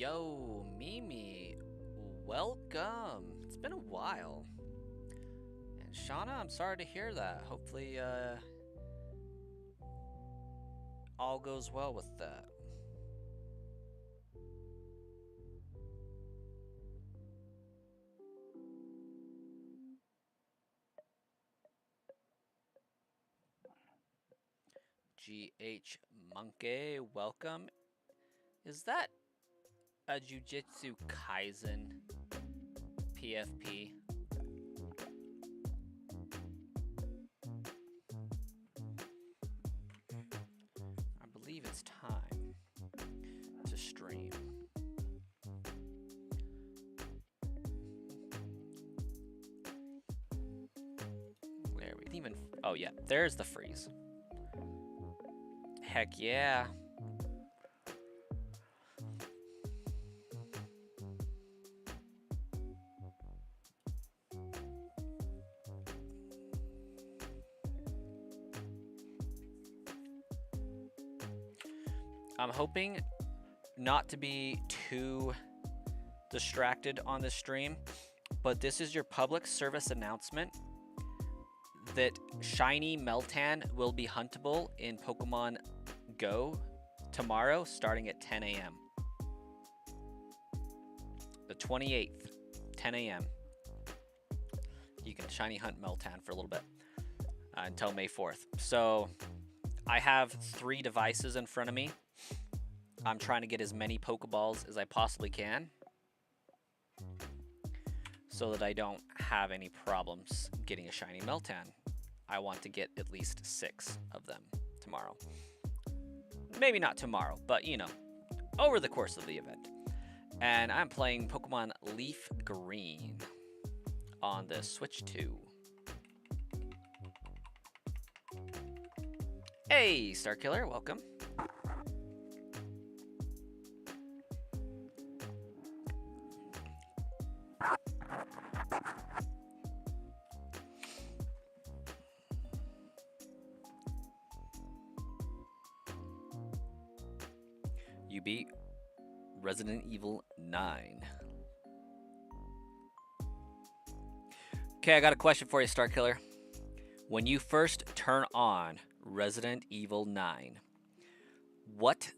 Yo, Mimi, welcome. It's been a while. And Shauna, I'm sorry to hear that. Hopefully, all goes well with that. GH Monkey, welcome. Is that a Jujutsu Kaisen PFP? I believe it's time to stream. Where we didn't even. Oh, yeah, there's the freeze. Heck yeah. I'm hoping not to be too distracted on this stream, but this is your public service announcement that Shiny Meltan will be huntable in Pokemon Go tomorrow starting at 10 a.m. The 28th, 10 a.m. You can Shiny Hunt Meltan for a little bit until May 4th. So I have 3 devices in front of me. I'm trying to get as many Pokeballs as I possibly can so that I don't have any problems getting a shiny Meltan. I want to get at least 6 of them tomorrow. Maybe not tomorrow, but you know, over the course of the event. And I'm playing Pokemon Leaf Green on the Switch 2. Hey, Starkiller, welcome. You beat Resident Evil 9. Okay, I got a question for you, Starkiller. When you first turn on Resident Evil 9, what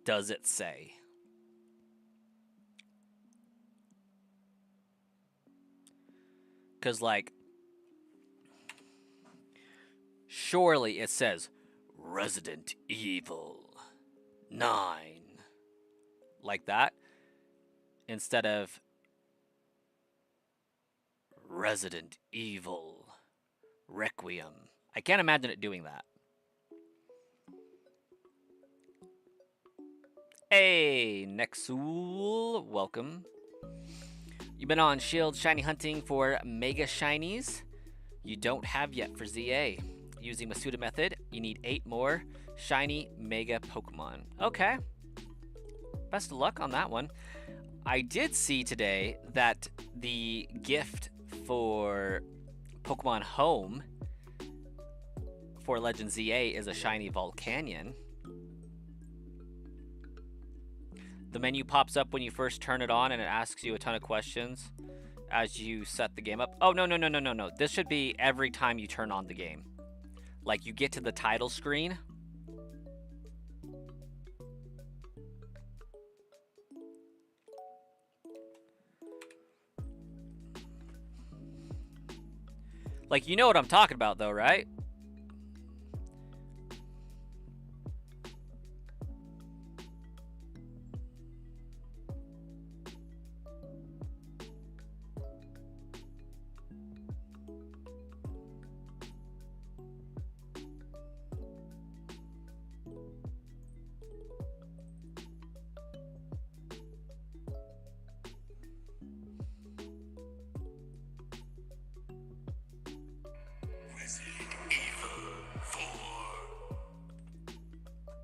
does it say? Because, like, surely it says Resident Evil 9. Like that. Instead of Resident Evil Requiem. I can't imagine it doing that. Hey, Nexul, welcome. You've been on Shield Shiny hunting for Mega Shinies. You don't have yet for ZA. Using Masuda method, you need 8 more Shiny Mega Pokemon. Okay. Best of luck on that one. I did see today that the gift for Pokemon Home for Legend ZA is a shiny Volcanion. The menu pops up when you first turn it on and it asks you a ton of questions as you set the game up. Oh, no. This should be every time you turn on the game. Like, you get to the title screen. Like, you know what I'm talking about, though, right?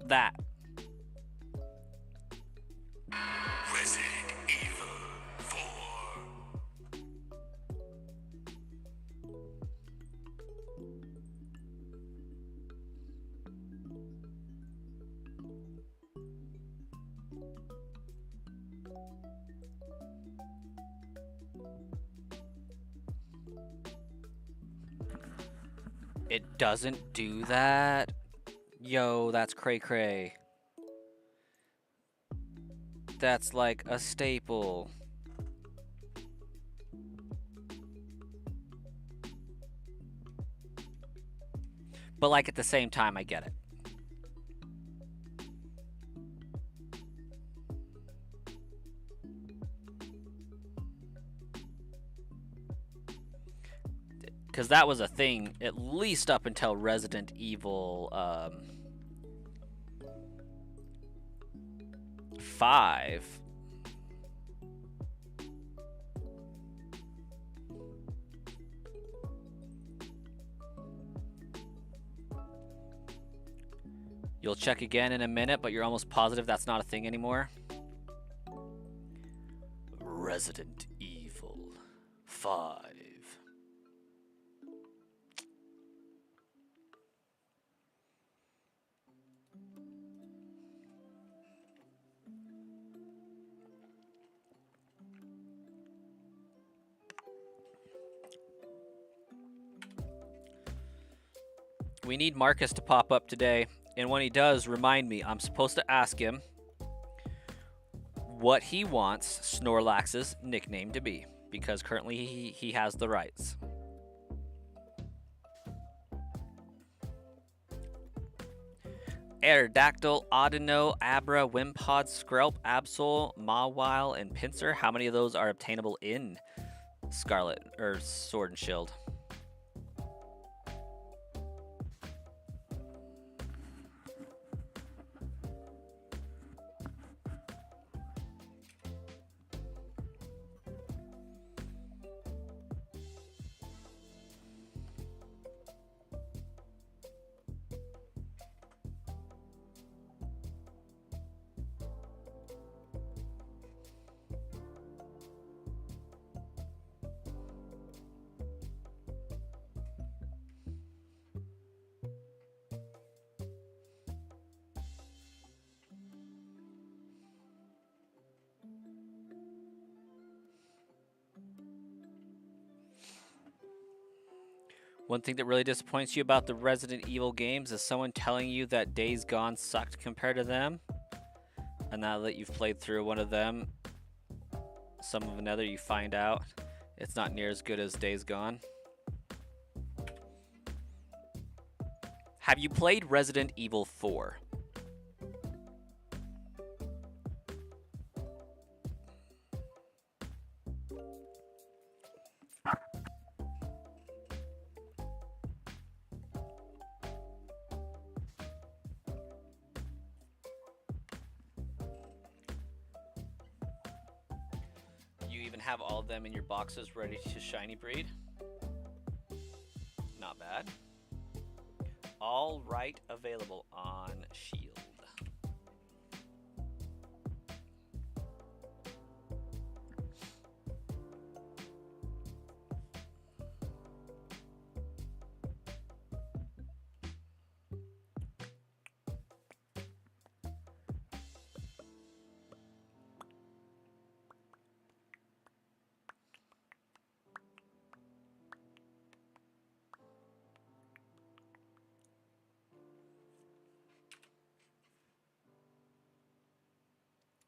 That. Resident Evil 4. It doesn't do that? Yo, that's cray cray. That's like a staple. But like at the same time, I get it. Because that was a thing, at least up until Resident Evil 5. You'll check again in a minute, but you're almost positive that's not a thing anymore. Resident Evil 5. We need Marcus to pop up today, and when he does, remind me. I'm supposed to ask him what he wants Snorlax's nickname to be, because currently he has the rights. Aerodactyl, Audino, Abra, Wimpod, Skrelp, Absol, Mawile, and Pinsir. How many of those are obtainable in Scarlet or Sword and Shield? One thing that really disappoints you about the Resident Evil games is someone telling you that Days Gone sucked compared to them. And now that you've played through one of them, some of another, you find out it's not near as good as Days Gone. Have you played Resident Evil 4? You even have all of them in your boxes ready to shiny breed? Not bad. All right, available on Shield.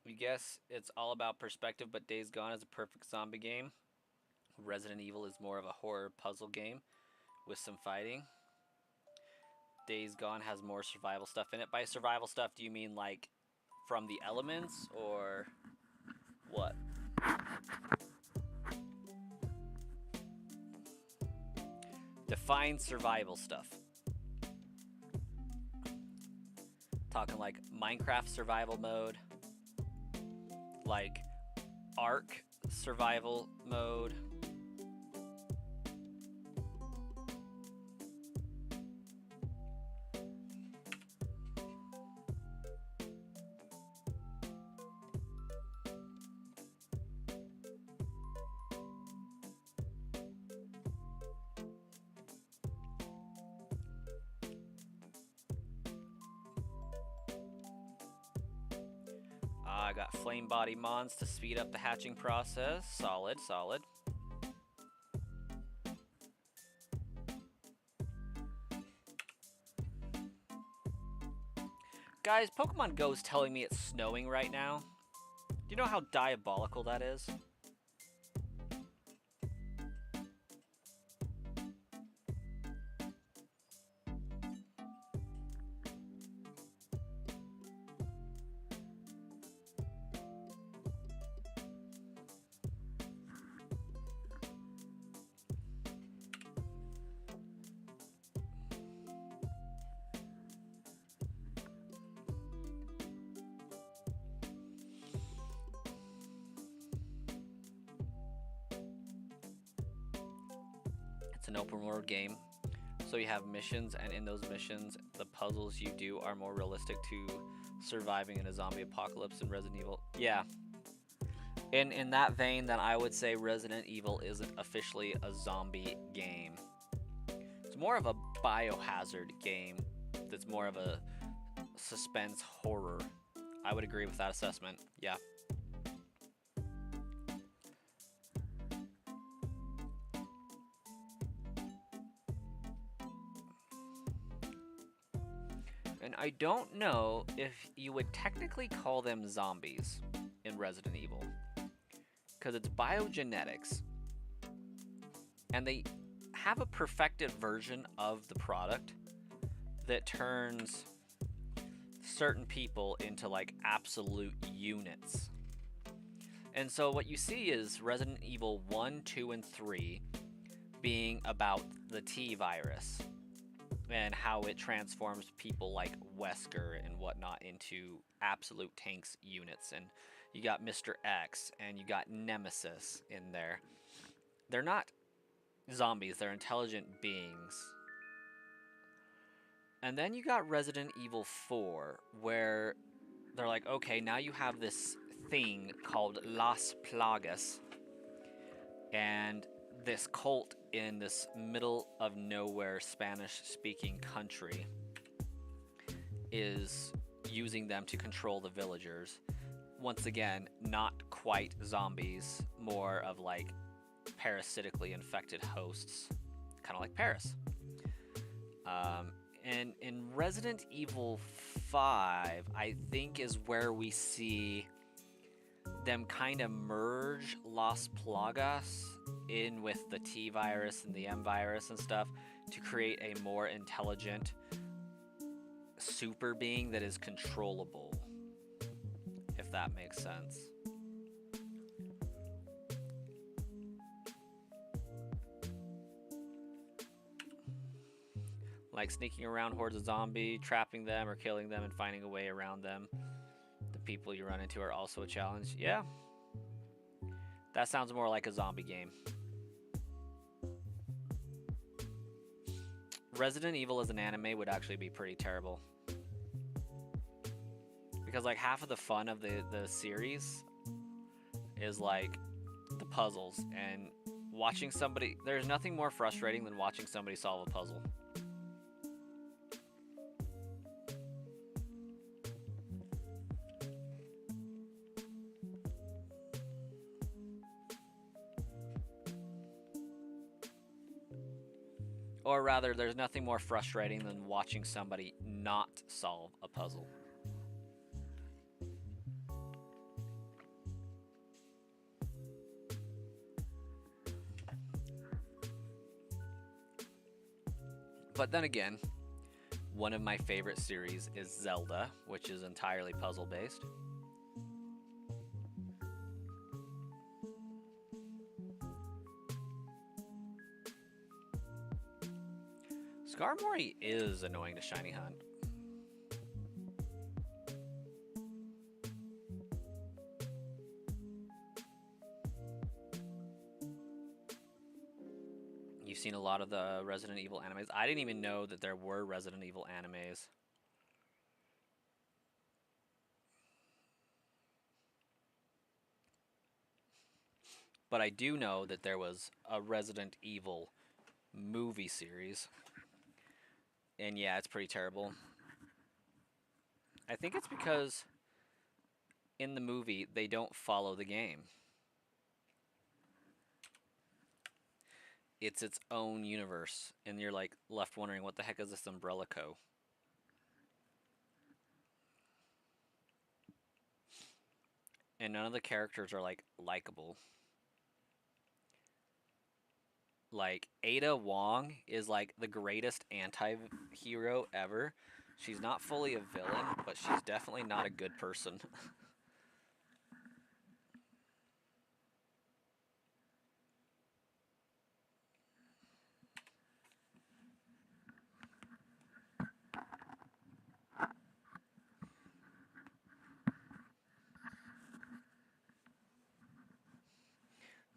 We guess it's all about perspective, but Days Gone is a perfect zombie game. Resident Evil is more of a horror puzzle game with some fighting. Days Gone has more survival stuff in it. By survival stuff, do you mean like from the elements or what? Define survival stuff. Talking like Minecraft survival mode, like Ark survival mode. I got flame body mons to speed up the hatching process. Solid, solid. Guys, Pokemon Go is telling me it's snowing right now. Do you know how diabolical that is? It's an open world game. So you have missions, and in those missions, the puzzles you do are more realistic to surviving in a zombie apocalypse in Resident Evil. Yeah. In that vein, then I would say Resident Evil isn't officially a zombie game. It's more of a biohazard game that's more of a suspense horror. I would agree with that assessment. Yeah. And I don't know if you would technically call them zombies in Resident Evil, because it's biogenetics, and they have a perfected version of the product that turns certain people into like absolute units. And so what you see is Resident Evil 1, 2, and 3 being about the T virus and how it transforms people like Wesker and whatnot into absolute tanks units. And you got Mr. X and you got Nemesis in there. They're not zombies, they're intelligent beings. And then you got Resident Evil 4, where they're like, okay, now you have this thing called Las Plagas, and this cult in this middle of nowhere Spanish speaking country is using them to control the villagers. Once again, not quite zombies, more of like parasitically infected hosts, kind of like Paris. And in Resident Evil 5, I think is where we see them kind of merge Las Plagas in with the T virus and the M virus and stuff to create a more intelligent super being that is controllable, if that makes sense. Like sneaking around hordes of zombie, trapping them or killing them and finding a way around them. The people you run into are also a challenge. Yeah. That sounds more like a zombie game. Resident Evil as an anime would actually be pretty terrible. Because like half of the fun of the series is like the puzzles, and watching somebody, there's nothing more frustrating than watching somebody solve a puzzle. Or rather, there's nothing more frustrating than watching somebody not solve a puzzle. But then again, one of my favorite series is Zelda, which is entirely puzzle based. Skarmory is annoying to shiny hunt. You've seen a lot of the Resident Evil animes. I didn't even know that there were Resident Evil animes. But I do know that there was a Resident Evil movie series. And yeah, it's pretty terrible. I think it's because in the movie they don't follow the game. It's its own universe, and you're like left wondering what the heck is this Umbrella Co. And none of the characters are like likable. Like Ada Wong is like the greatest anti-hero ever. She's not fully a villain, but she's definitely not a good person.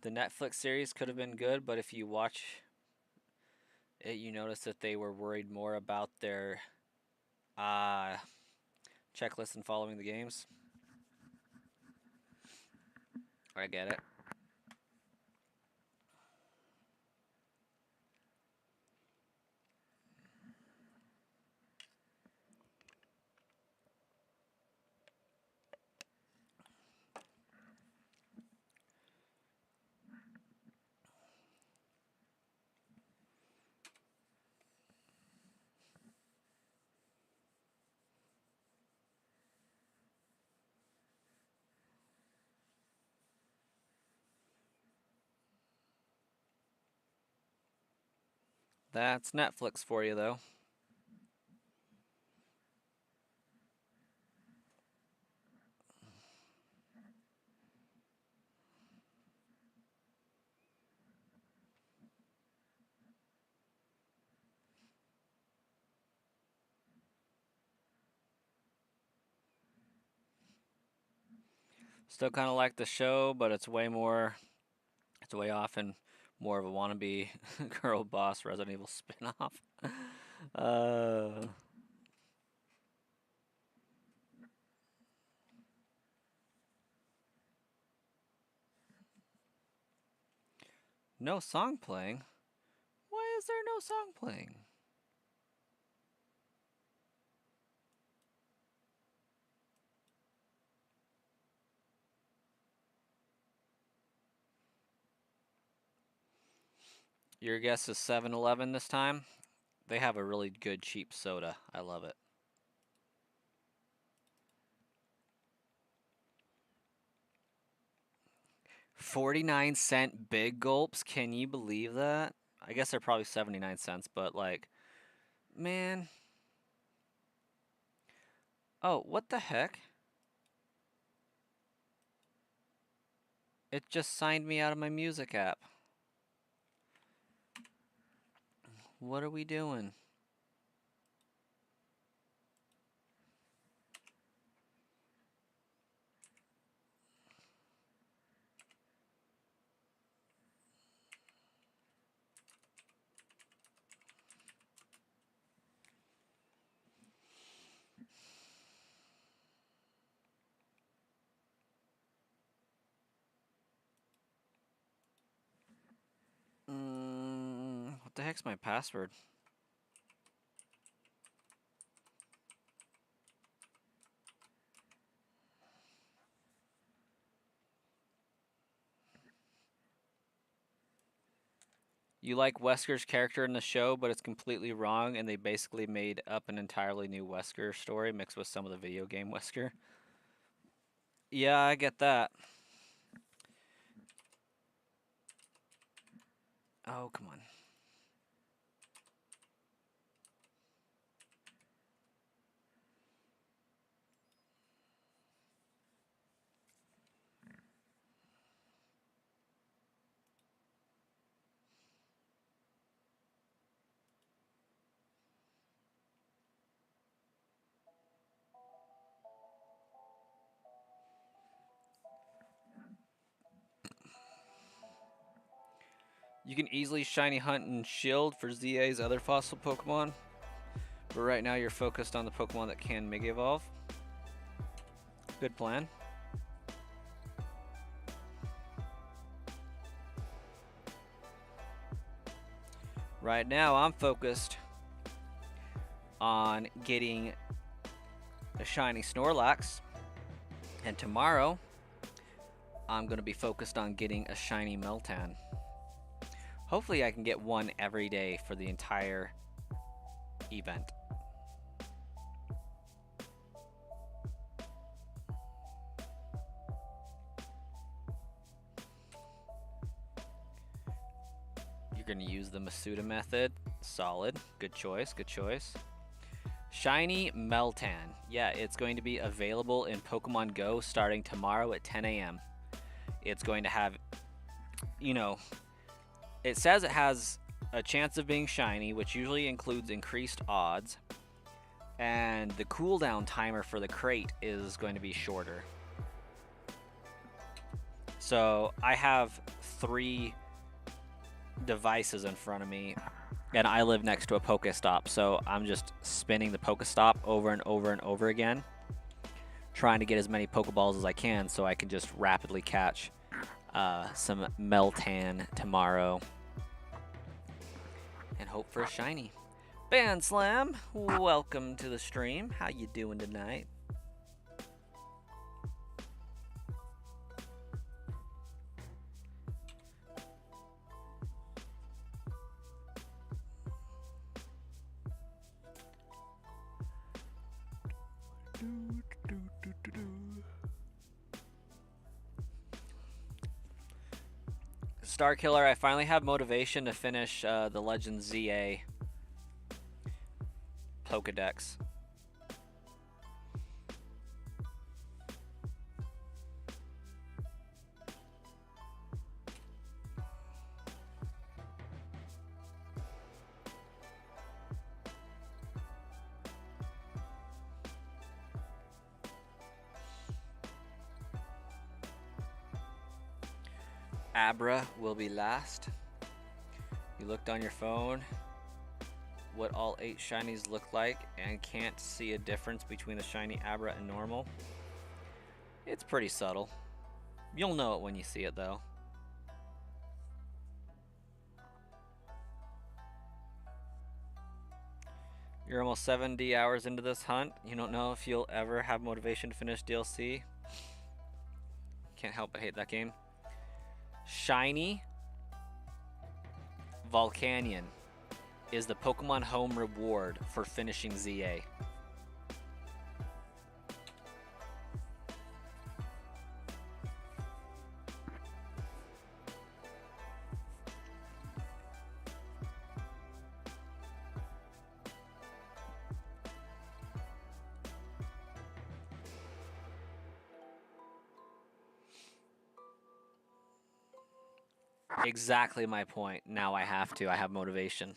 The Netflix series could have been good, but if you watch it, you notice that they were worried more about their uh, checklist and following the games. I get it. That's Netflix for you, though. Still kind of like the show, but it's way more. It's way off and more of a wannabe girl boss Resident Evil spinoff. uh, no song playing. Why is there no song playing? Your guess is 7-Eleven this time. They have a really good cheap soda. I love it. 49-cent big gulps. Can you believe that? I guess they're probably 79 cents, but like, man. Oh, what the heck? It just signed me out of my music app. What are we doing? What the heck's my password? You like Wesker's character in the show, but it's completely wrong, and they basically made up an entirely new Wesker story mixed with some of the video game Wesker. Yeah, I get that. Oh, come on. You can easily shiny hunt and shield for ZA's other fossil Pokemon, but right now you're focused on the Pokemon that can Mega Evolve. Good plan. Right now I'm focused on getting a shiny Snorlax, and tomorrow I'm going to be focused on getting a shiny Meltan. Hopefully I can get one every day for the entire event. going to use the Masuda method. Solid. Good choice. Good choice. Shiny Meltan. Yeah, it's going to be available in Pokemon Go starting tomorrow at 10 a.m. It's going to have, you know, it says it has a chance of being shiny, which usually includes increased odds. And the cooldown timer for the crate is going to be shorter. So I have 3 devices in front of me, and I live next to a Pokestop, so I'm just spinning the Pokestop over and over and over again, trying to get as many Pokeballs as I can so I can just rapidly catch some Meltan tomorrow and hope for a shiny. Band Slam, welcome to the stream. How you doing tonight? Star Killer, I finally have motivation to finish the Legend ZA Pokedex. Abra will be last. You looked on your phone what all 8 shinies look like and can't see a difference between the shiny Abra and normal. It's pretty subtle. You'll know it when you see it though. You're almost 70 hours into this hunt. You don't know if you'll ever have motivation to finish DLC. Can't help but hate that game. Shiny Volcanion is the Pokemon Home reward for finishing ZA. Exactly my point. Now I have to. I have motivation.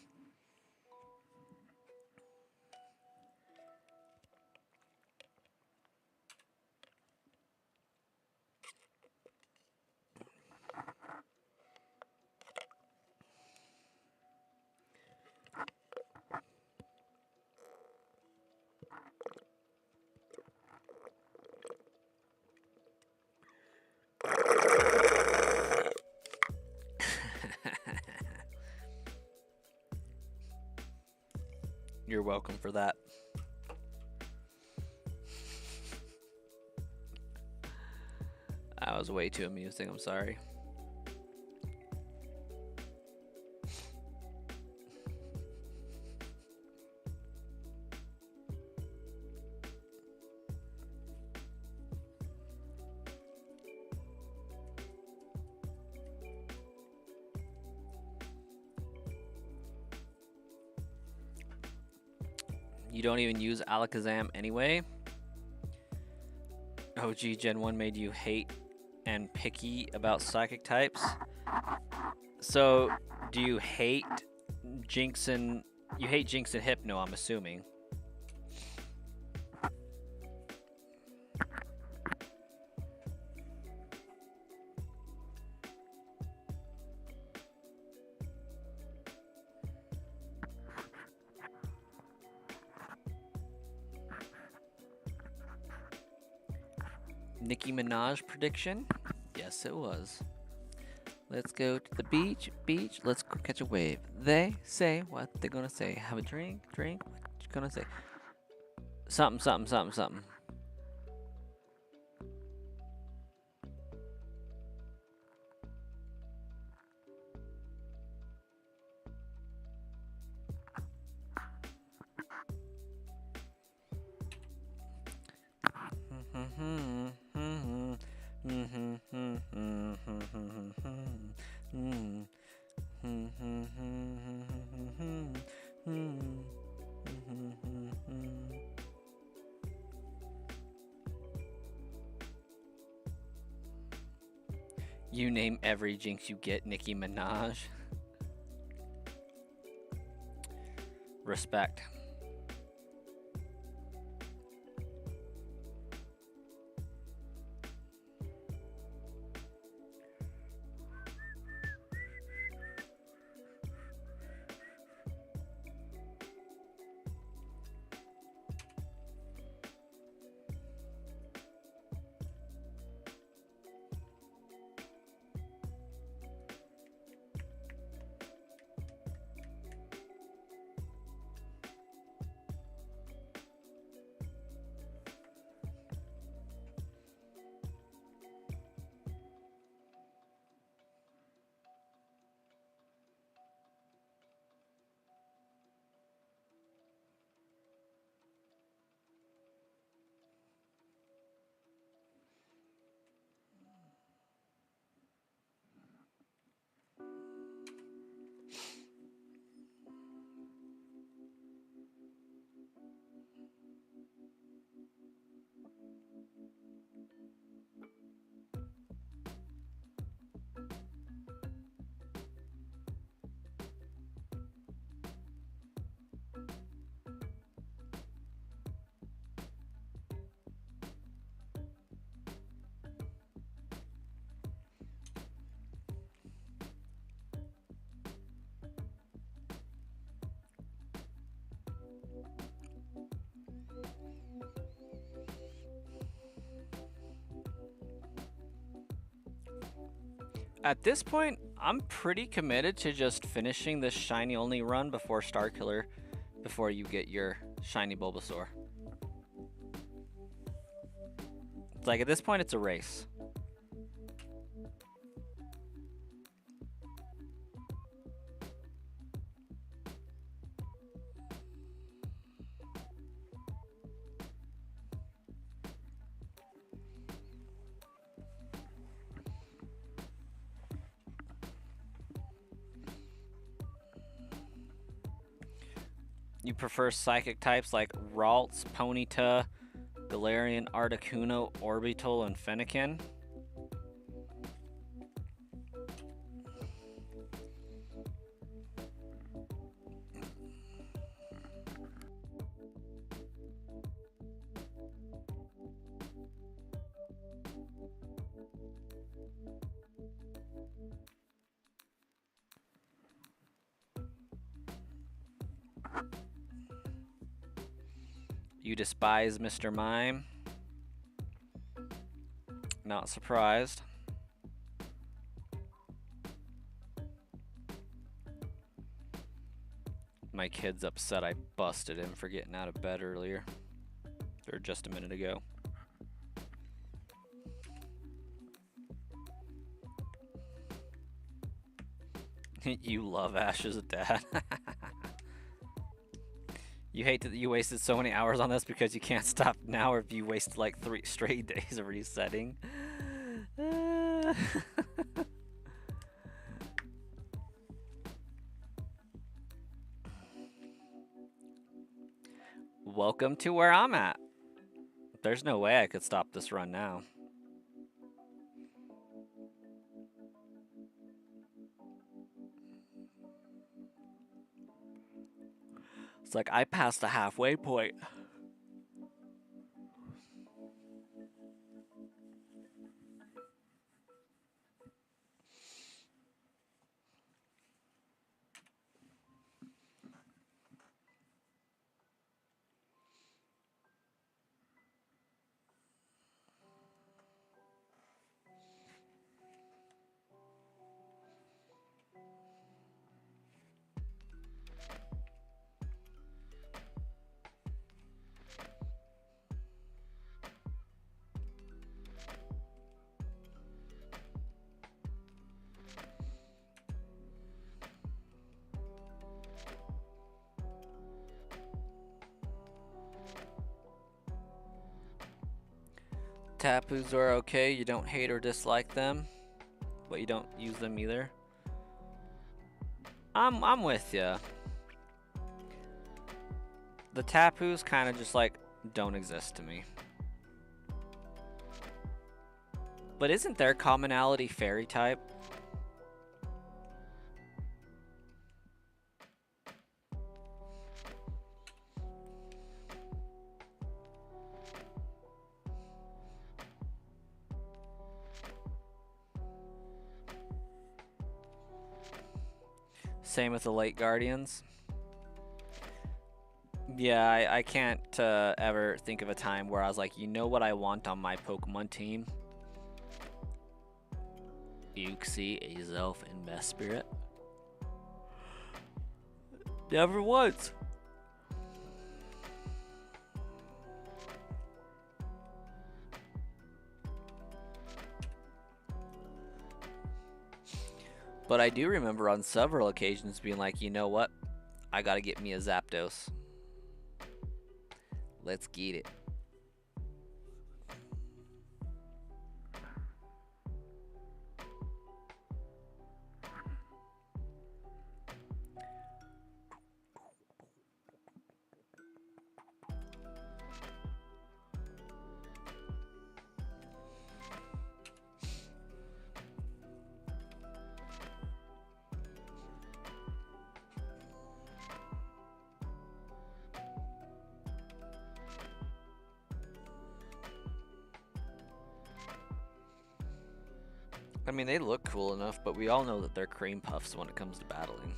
You're welcome for that. That was way too amusing, I'm sorry. You don't even use Alakazam anyway? OG Gen 1 made you hate and picky about psychic types? So, do you hate Jinx and... You hate Jinx and Hypno, I'm assuming. Nicki Minaj prediction? Yes, it was. Let's go to the beach, let's go catch a wave. They say what they're gonna say. Have a drink, what you gonna say? Something. You name every Jinx you get Nicki Minaj. Respect. At this point, I'm pretty committed to just finishing this shiny only run before Starkiller, before you get your shiny Bulbasaur. It's like at this point, it's a race. You prefer psychic types like Ralts, Ponyta, Galarian, Articuno, Orbital, and Fennekin? You despise Mr. Mime? Not surprised. My kid's upset I busted him for getting out of bed earlier. Or just a minute ago. You love Ash's dad. You hate that you wasted so many hours on this because you can't stop now, or if you wasted like 3 straight days of resetting. Welcome to where I'm at. There's no way I could stop this run now. It's like I passed the halfway point. Tapus are okay, you don't hate or dislike them, but you don't use them either. I'm with ya. The Tapus kind of just like don't exist to me. But isn't their commonality fairy type? Same with the late guardians. Yeah, I can't ever think of a time where I was like, you know what I want on my Pokemon team? Uxie, Azelf, and Mesprit. Never once. But I do remember on several occasions being like, you know what? I gotta get me a Zapdos. Let's get it. I mean, they look cool enough, but we all know that they're cream puffs when it comes to battling.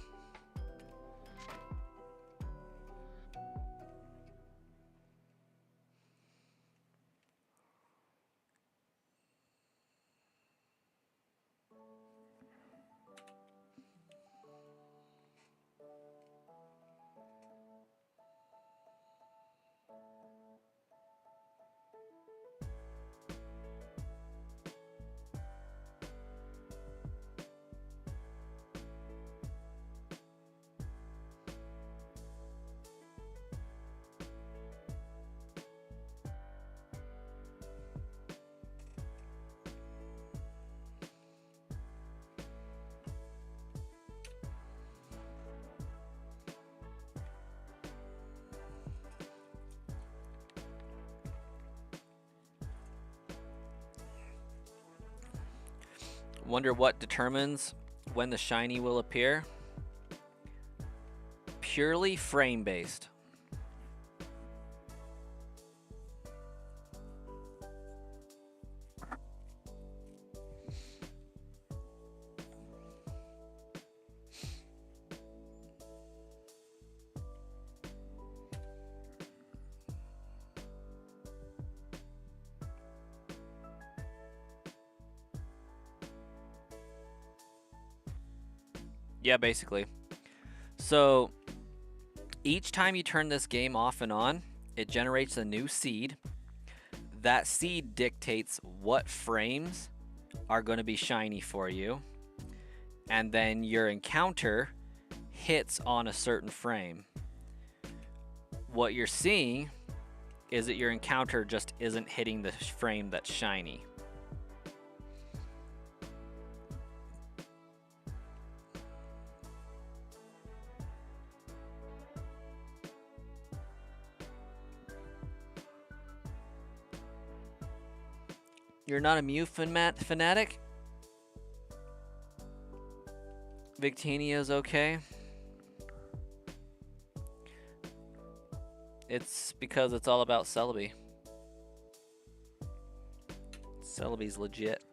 Wonder what determines when the shiny will appear? Purely frame based. Yeah, basically. So each time you turn this game off and on, it generates a new seed. That seed dictates what frames are going to be shiny for you. And then your encounter hits on a certain frame. What you're seeing is that your encounter just isn't hitting the frame that's shiny. You're not a Mew fanatic? Victinia's okay. It's because it's all about Celebi. Celebi's legit.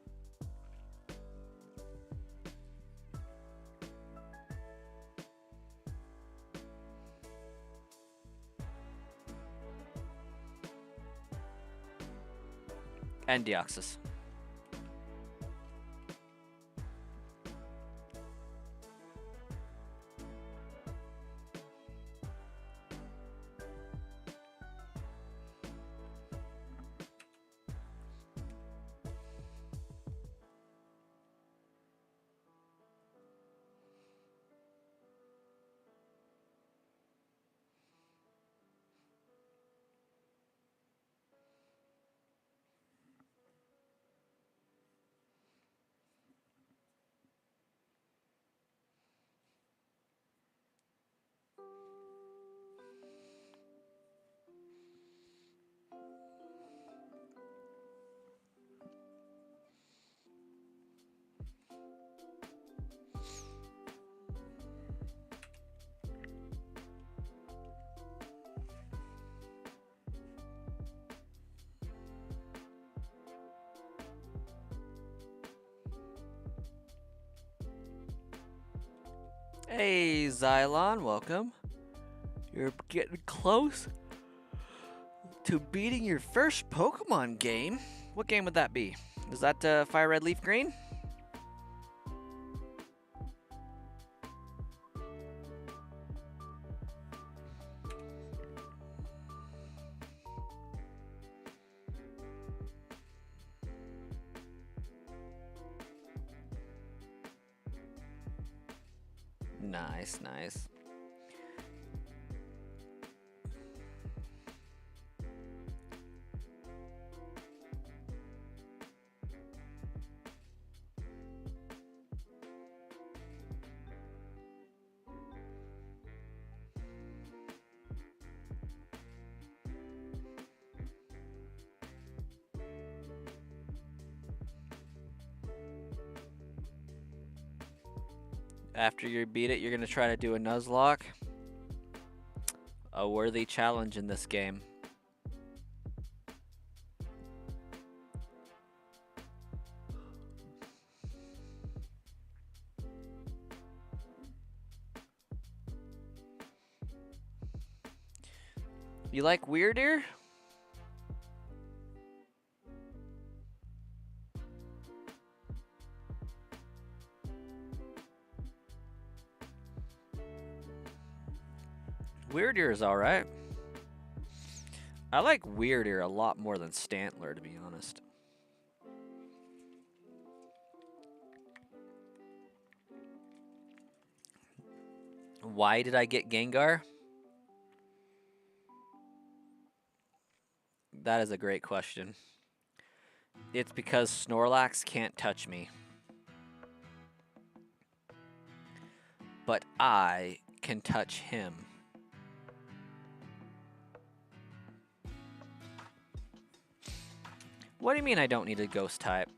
And Deoxys. Hey, Xylon, welcome. You're getting close to beating your first Pokemon game. What game would that be? Is that Fire Red Leaf Green? Nice, nice. After you beat it, you're going to try to do a Nuzlocke. A worthy challenge in this game. You like Weirder? Weirder is alright. I like Weirder a lot more than Stantler, to be honest. Why did I get Gengar? That is a great question. It's because Snorlax can't touch me. But I can touch him. What do you mean I don't need a ghost type?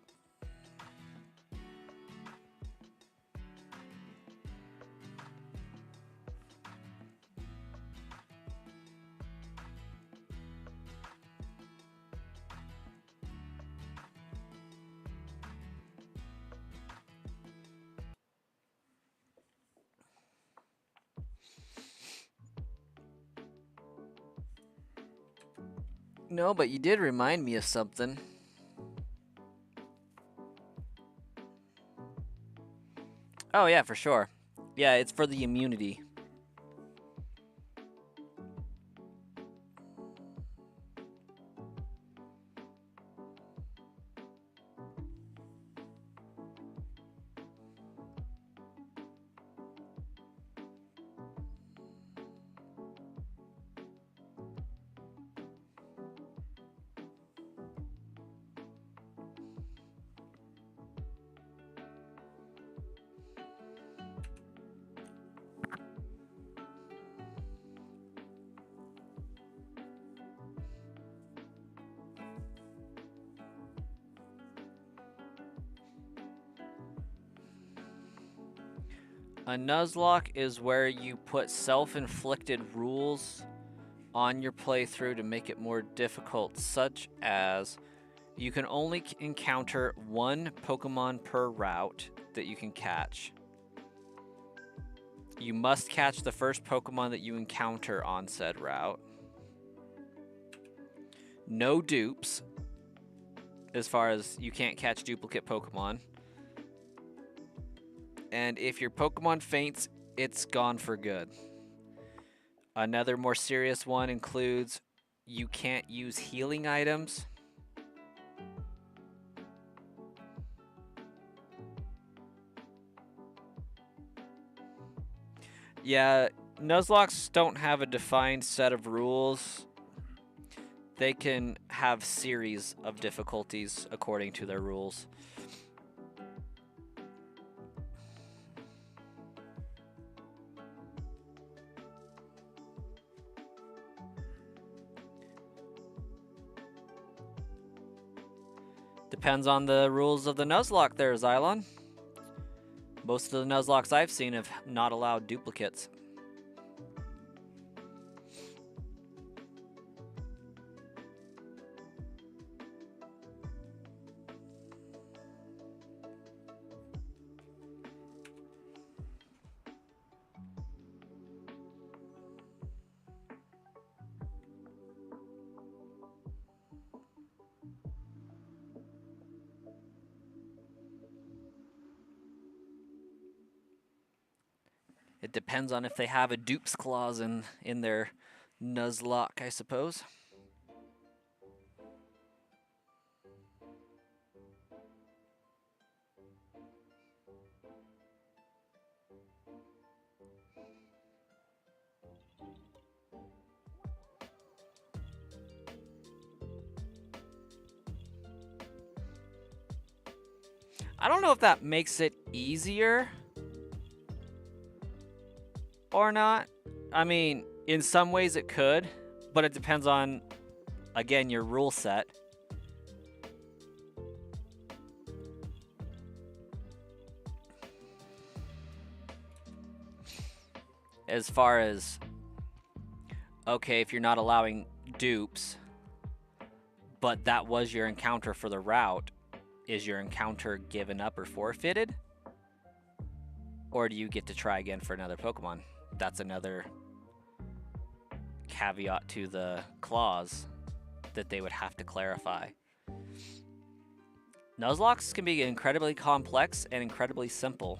No, but you did remind me of something. Oh, yeah, for sure. Yeah, it's for the immunity. A Nuzlocke is where you put self-inflicted rules on your playthrough to make it more difficult, such as you can only encounter one Pokemon per route that you can catch. You must catch the first Pokemon that you encounter on said route. No dupes, as far as you can't catch duplicate Pokemon. And if your Pokemon faints, it's gone for good. Another more serious one includes you can't use healing items. Yeah, Nuzlocks don't have a defined set of rules. They can have series of difficulties according to their rules. Depends on the rules of the Nuzlocke there, Xylon. Most of the Nuzlocks I've seen have not allowed duplicates. It depends on if they have a dupes clause in their Nuzlocke, I suppose. I don't know if that makes it easier or not. I mean, in some ways it could, but it depends on, again, your rule set. As far as, okay, if you're not allowing dupes, but that was your encounter for the route, is your encounter given up or forfeited? Or do you get to try again for another Pokemon? That's another caveat to the clause that they would have to clarify. Nuzlocks can be incredibly complex and incredibly simple.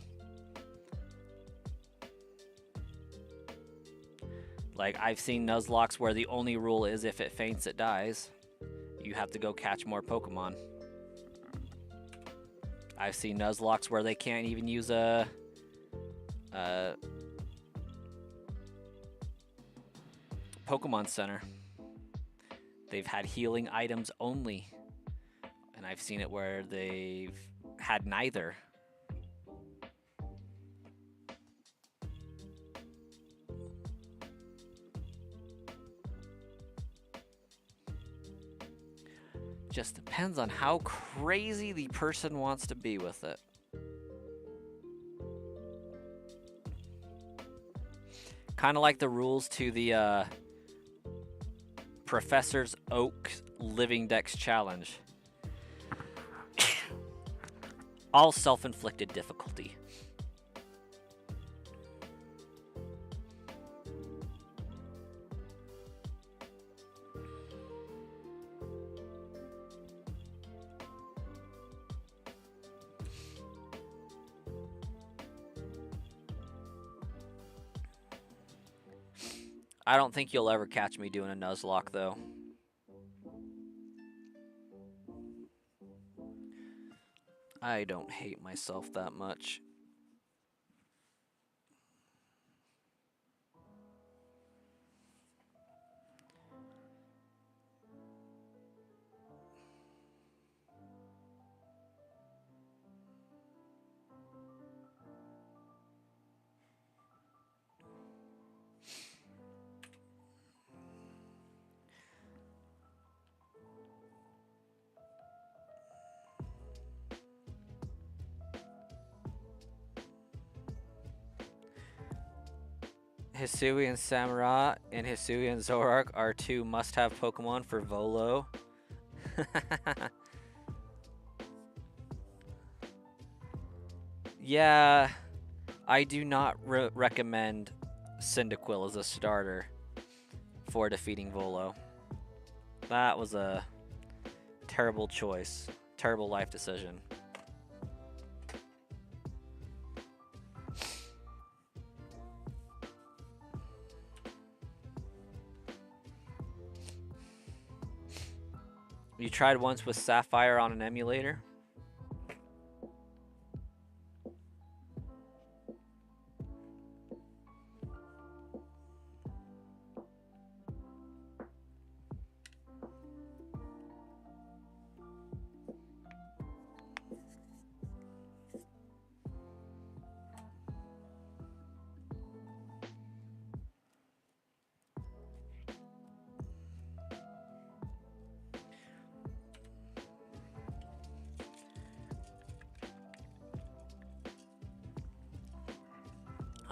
Like, I've seen Nuzlocks where the only rule is if it faints, it dies. You have to go catch more Pokemon. I've seen Nuzlocks where they can't even use a Pokemon Center. They've had healing items only. And I've seen it where they've had neither. Just depends on how crazy the person wants to be with it. Kind of like the rules to the Professor's Oak Living Dex Challenge. All self-inflicted difficulty. I don't think you'll ever catch me doing a Nuzlocke, though. I don't hate myself that much. Hisuian Samurott and Hisuian Zoroark are two must-have Pokemon for Volo. Yeah, I do not recommend Cyndaquil as a starter for defeating Volo. That was a terrible choice, terrible life decision. You tried once with Sapphire on an emulator?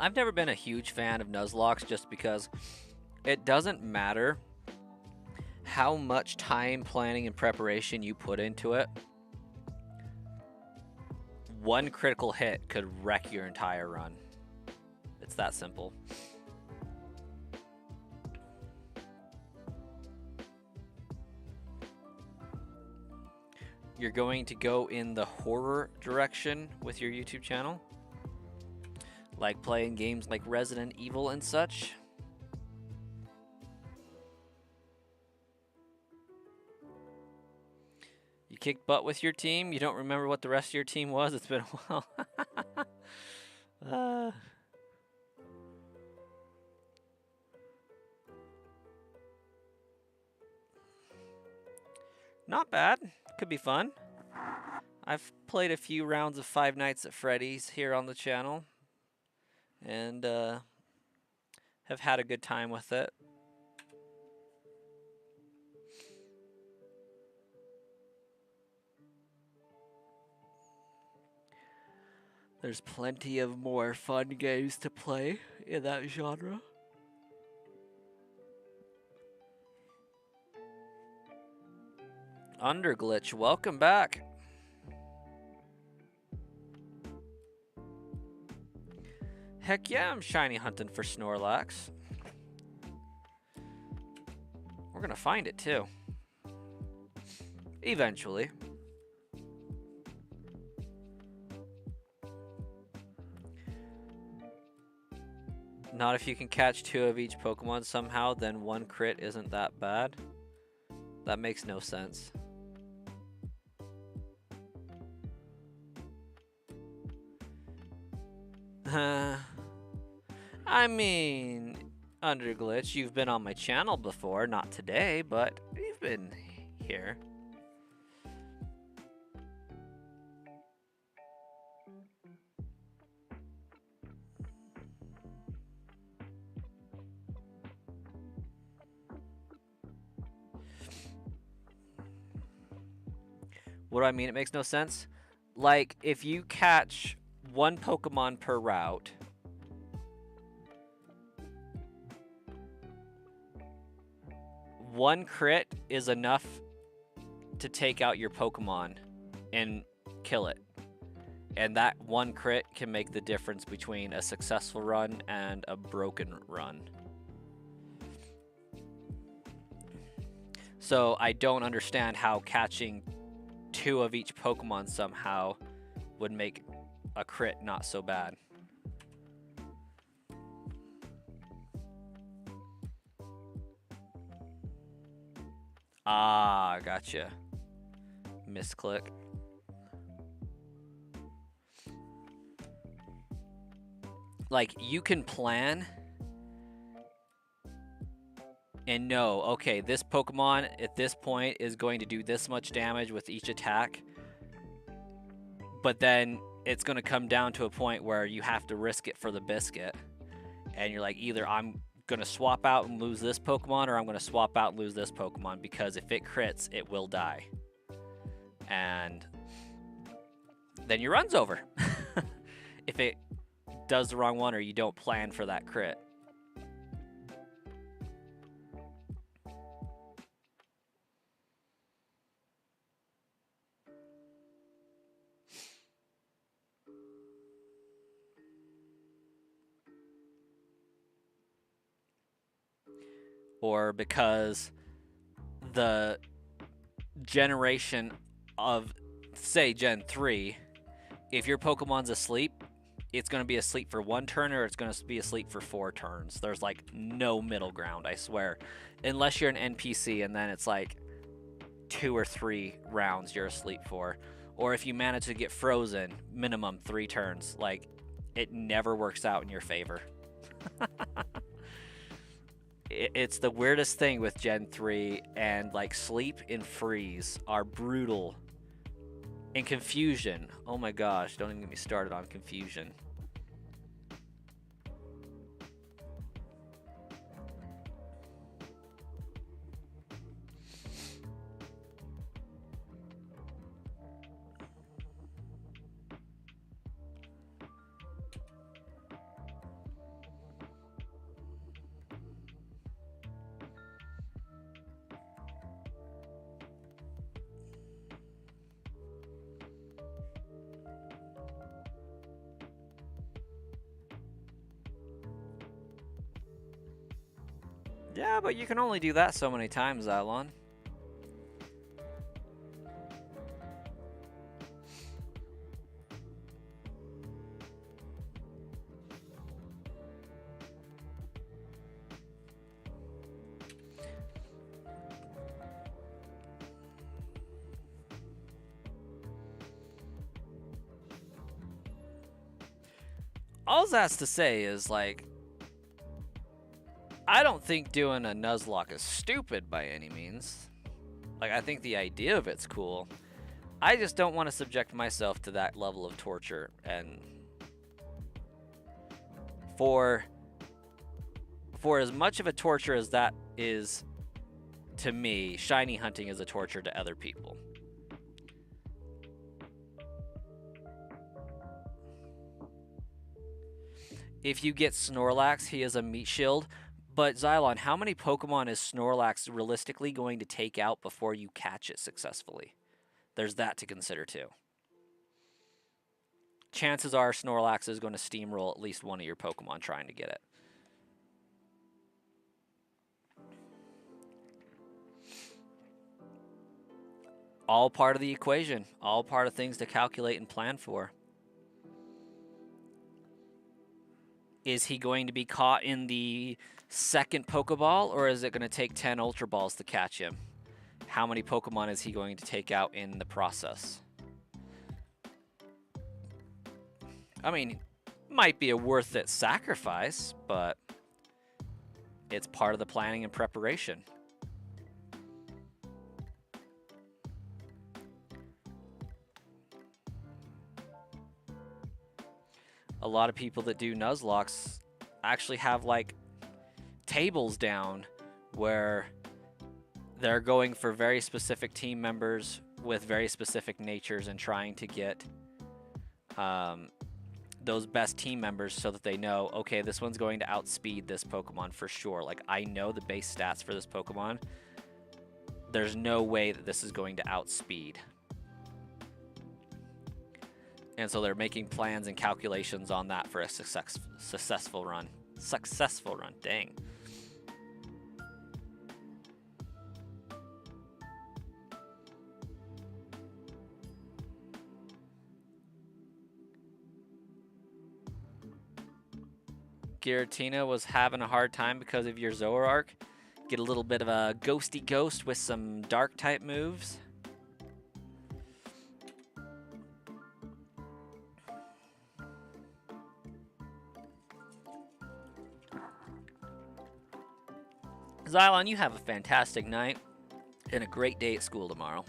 I've never been a huge fan of Nuzlocks just because it doesn't matter how much time, planning, and preparation you put into it. One critical hit could wreck your entire run. It's that simple. You're going to go in the horror direction with your YouTube channel? Like playing games like Resident Evil and such? You kicked butt with your team? You don't remember what the rest of your team was? It's been a while. Not bad. Could be fun. I've played a few rounds of Five Nights at Freddy's here on the channel. And have had a good time with it. There's plenty of more fun games to play in that genre. Underglitch, welcome back. Heck yeah, I'm shiny hunting for Snorlax. We're gonna find it too. Eventually. Not if you can catch 2 of each Pokemon somehow, then 1 crit isn't that bad. That makes no sense. I mean, Underglitch, you've been on my channel before, not today, but you've been here. What do I mean it makes no sense? Like, if you catch 1 Pokemon per route, one crit is enough to take out your Pokemon and kill it. And that 1 crit can make the difference between a successful run and a broken run. So I don't understand how catching 2 of each Pokemon somehow would make a crit not so bad. Ah, gotcha. Misclick. Like, you can plan and know, okay, this Pokemon at this point is going to do this much damage with each attack. But then it's going to come down to a point where you have to risk it for the biscuit. And you're like, either I'm going to swap out and lose this Pokemon, or I'm going to swap out and lose this Pokemon, because if it crits, it will die. And then your run's over. If it does the wrong one or you don't plan for that crit. Or because the generation of, say, Gen 3, if your Pokemon's asleep, it's going to be asleep for 1 turn or it's going to be asleep for 4 turns. There's like no middle ground, I swear. Unless you're an NPC, and then it's like 2 or 3 rounds you're asleep for. Or if you manage to get frozen, minimum 3 turns. Like, it never works out in your favor. It's the weirdest thing with Gen 3, and like sleep and freeze are brutal. And confusion. Oh my gosh, don't even get me started on confusion. Yeah, but you can only do that so many times, Alon. all that's to say is, like, I don't think doing a Nuzlocke is stupid by any means. Like, I think the idea of it's cool. I just don't want to subject myself to that level of torture. And for as much of a torture as that is to me, shiny hunting is a torture to other people. If you get Snorlax, he is a meat shield. But Xylon, how many Pokemon is Snorlax realistically going to take out before you catch it successfully? There's that to consider too. Chances are Snorlax is going to steamroll at least one of your Pokemon trying to get it. All part of the equation. All part of things to calculate and plan for. Is he going to be caught in the second Pokeball, or is it going to take 10 Ultra Balls to catch him? How many Pokemon is he going to take out in the process? I mean, might be a worth it sacrifice, but it's part of the planning and preparation. A lot of people that do Nuzlocks actually have like tables down where they're going for very specific team members with very specific natures and trying to get those best team members so that they know, okay, this one's going to outspeed this Pokemon for sure. Like, I know the base stats for this Pokemon. There's no way that this is going to outspeed. And so they're making plans and calculations on that for a successful run. Successful run, dang. Giratina was having a hard time because of your Zoroark. Get a little bit of a ghosty ghost with some dark type moves. Xylon, you have a fantastic night and a great day at school tomorrow.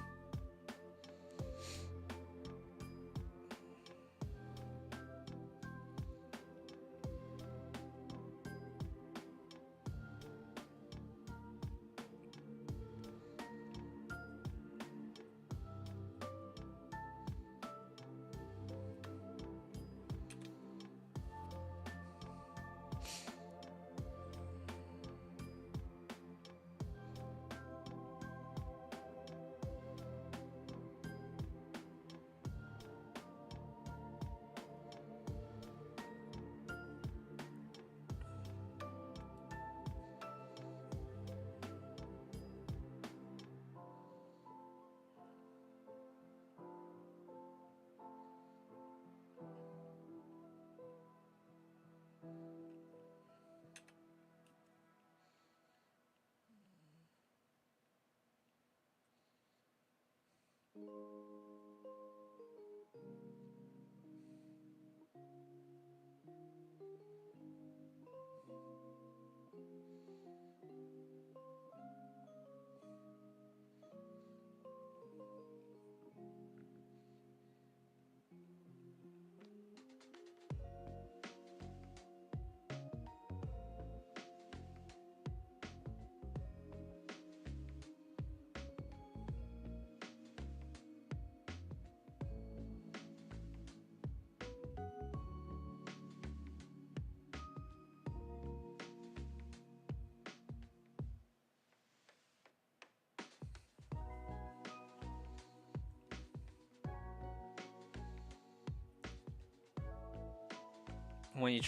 When you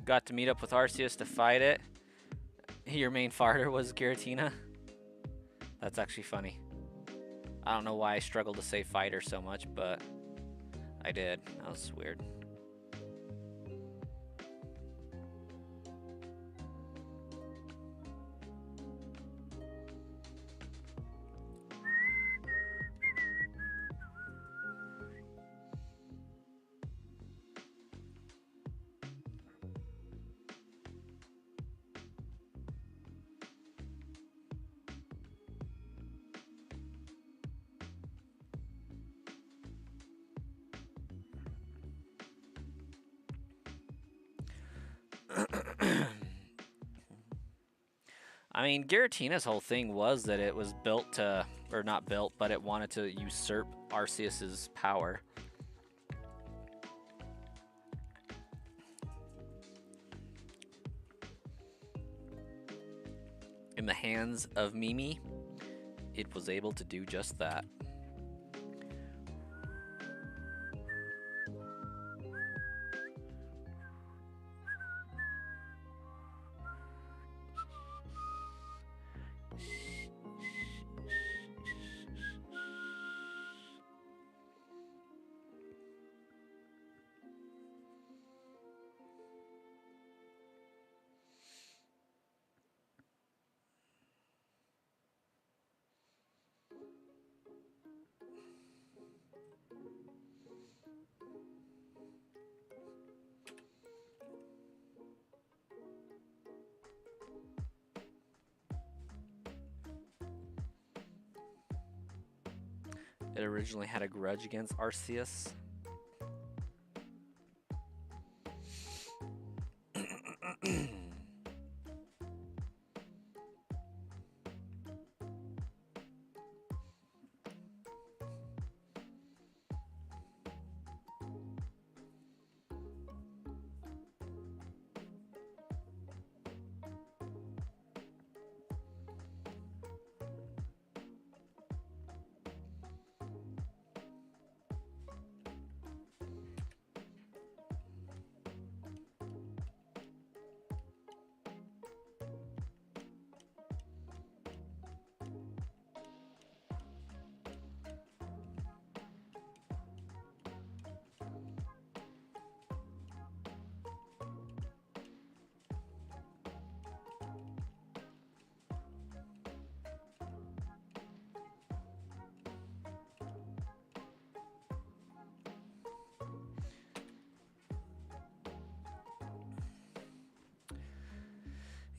got to meet up with Arceus to fight it, your main farter was Giratina. That's actually funny. I don't know why I struggled to say fighter so much, but I did. That was weird. I mean, Giratina's whole thing was that it was built to, or not built, but it wanted to usurp Arceus's power. In the hands of Mimi, it was able to do just that. It originally had a grudge against Arceus.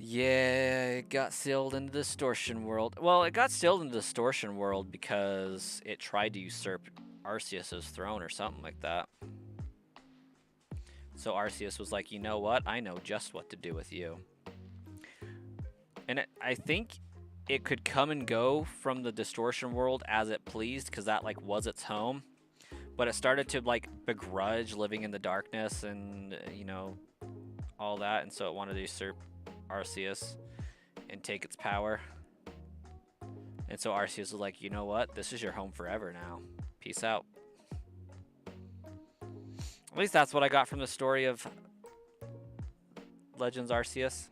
Yeah, it got sealed into the Distortion World. Well, it got sealed into the Distortion World because it tried to usurp Arceus's throne or something like that. So Arceus was like, you know what? I know just what to do with you. And I think it could come and go from the Distortion World as it pleased, because that like was its home. But it started to like begrudge living in the darkness and, you know, all that. And so it wanted to usurp Arceus and take its power. And so Arceus was like, you know what? This is your home forever now. Peace out. At least that's what I got from the story of Legends Arceus.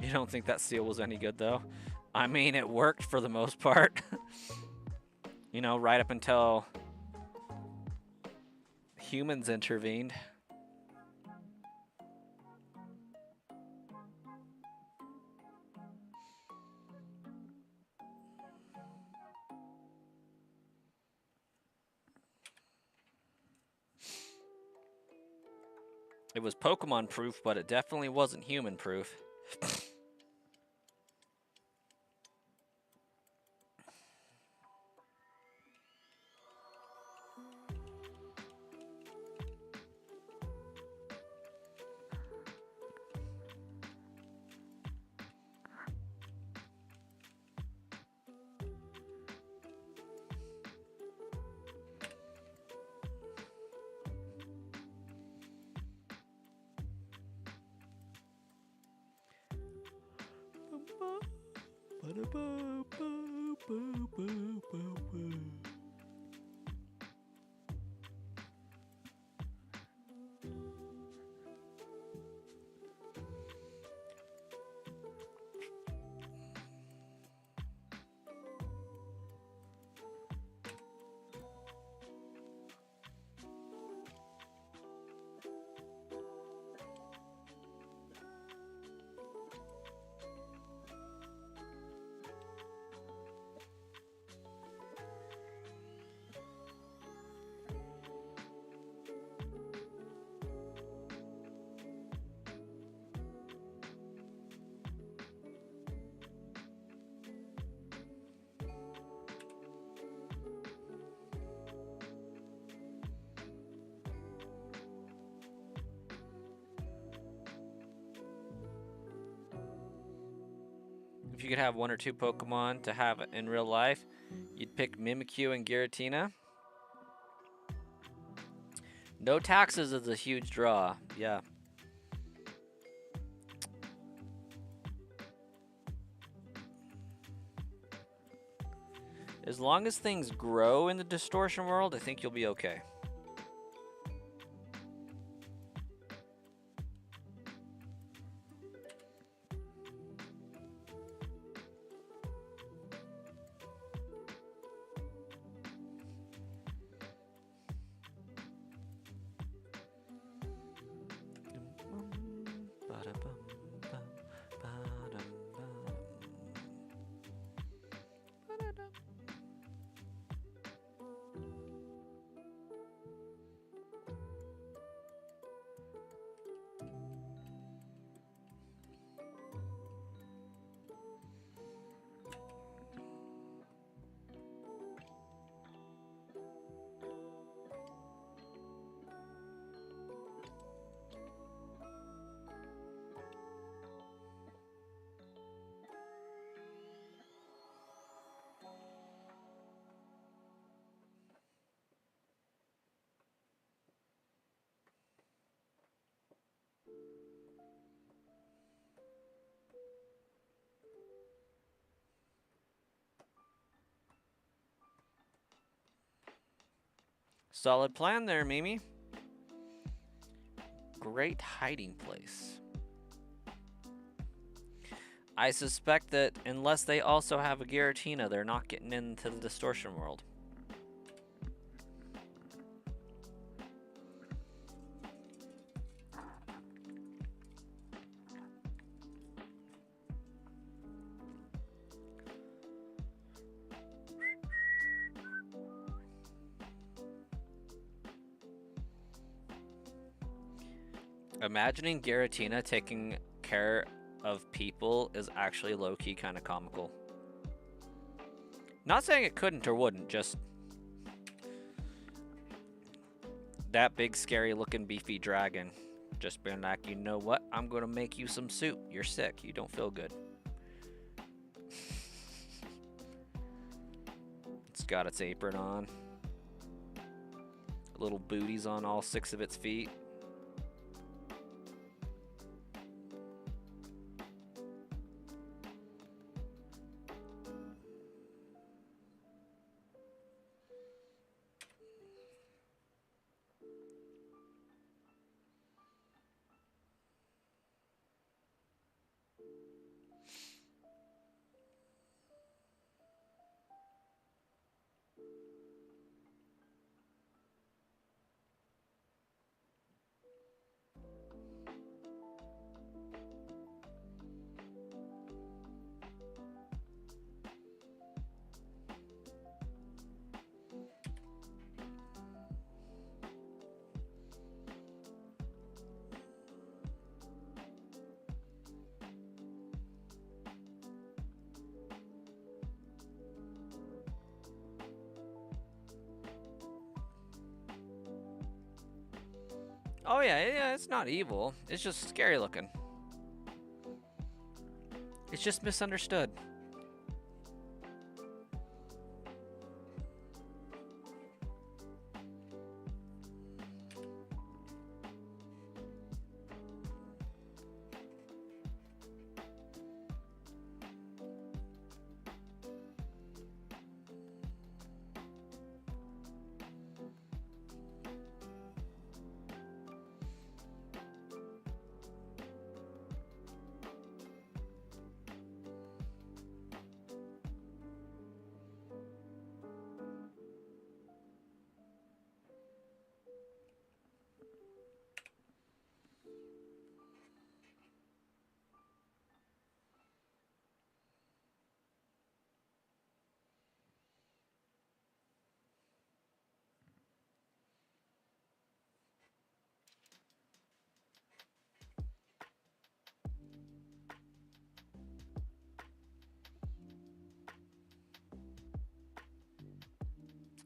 You don't think that seal was any good, though? I mean, it worked for the most part. You know, right up until humans intervened. It was Pokemon proof, but it definitely wasn't human proof. if you could have one or two Pokemon to have in real life, you'd pick Mimikyu and Giratina. No taxes is a huge draw. Yeah. As long as things grow in the distortion world, I think you'll be okay. Solid plan there, Mimi. Great hiding place. I suspect that unless they also have a Giratina, they're not getting into the distortion world. Imagining Giratina taking care of people is actually low-key kind of comical. Not saying it couldn't or wouldn't, just that big, scary-looking, beefy dragon just being like, you know what? I'm gonna make you some soup. You're sick. You don't feel good. It's got its apron on. Little booties on all 6 of its feet. Oh yeah, it's not evil. It's just scary looking. It's just misunderstood.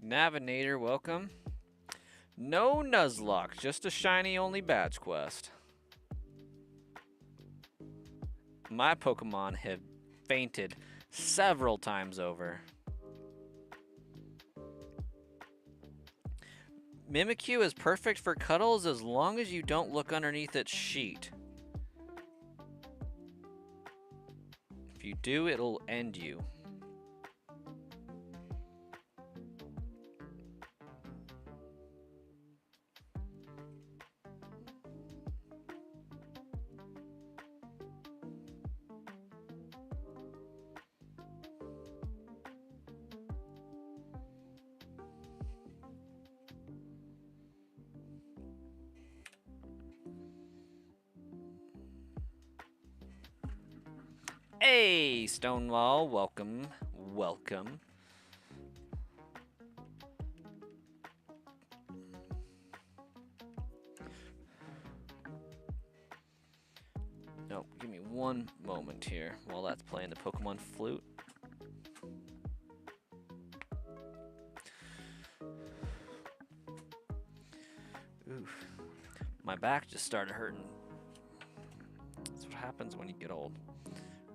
Navinator, welcome. No Nuzlocke, just a shiny only badge quest. My Pokemon have fainted several times over. Mimikyu is perfect for cuddles as long as you don't look underneath its sheet. If you do, it'll end you. Hey, Stonewall, welcome, welcome. No, give me one moment here while that's playing the Pokemon flute. Oof. My back just started hurting. That's what happens when you get old.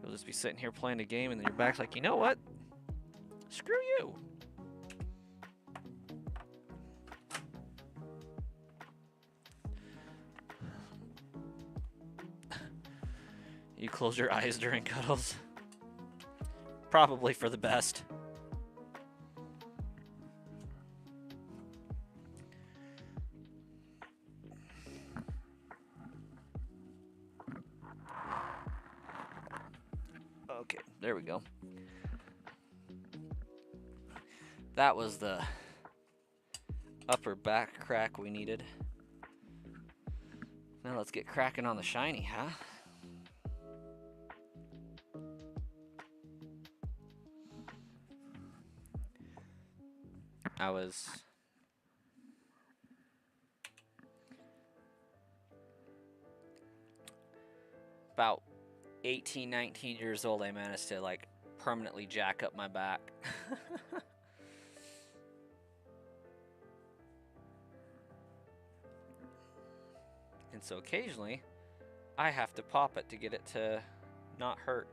You'll just be sitting here playing a game and then your back's like, you know what? Screw you. You close your eyes during cuddles? Probably for the best. Okay, there we go. That was the upper back crack we needed. Now let's get cracking on the shiny, huh? I was about 18, 19 years old. I managed to like permanently jack up my back. And so occasionally I have to pop it to get it to not hurt.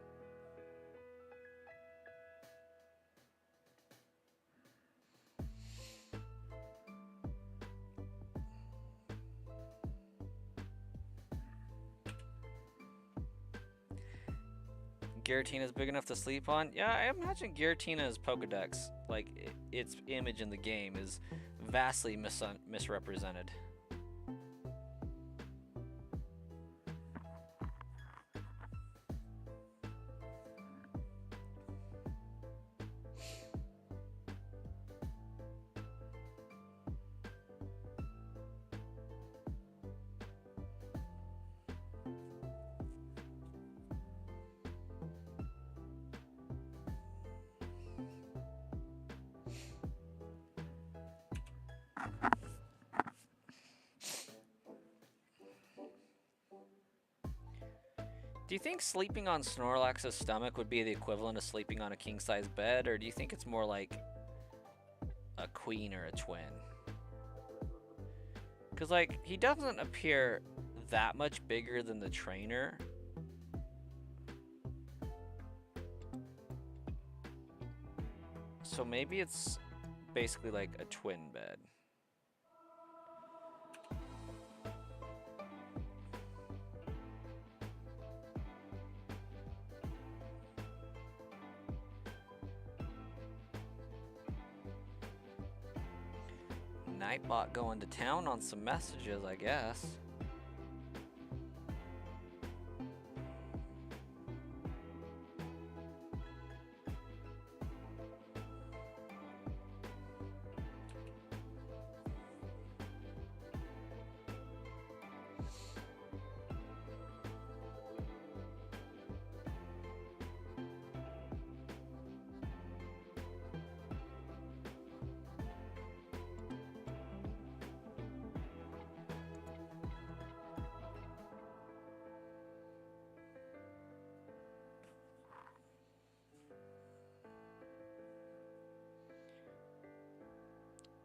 Giratina's big enough to sleep on? Yeah, I imagine Giratina's Pokedex, like its image in the game, is vastly misrepresented. Do you think sleeping on Snorlax's stomach would be the equivalent of sleeping on a king-size bed, or do you think it's more like a queen or a twin? Because, like, he doesn't appear that much bigger than the trainer. So maybe it's basically like a twin bed. Nightbot going to town on some messages, I guess.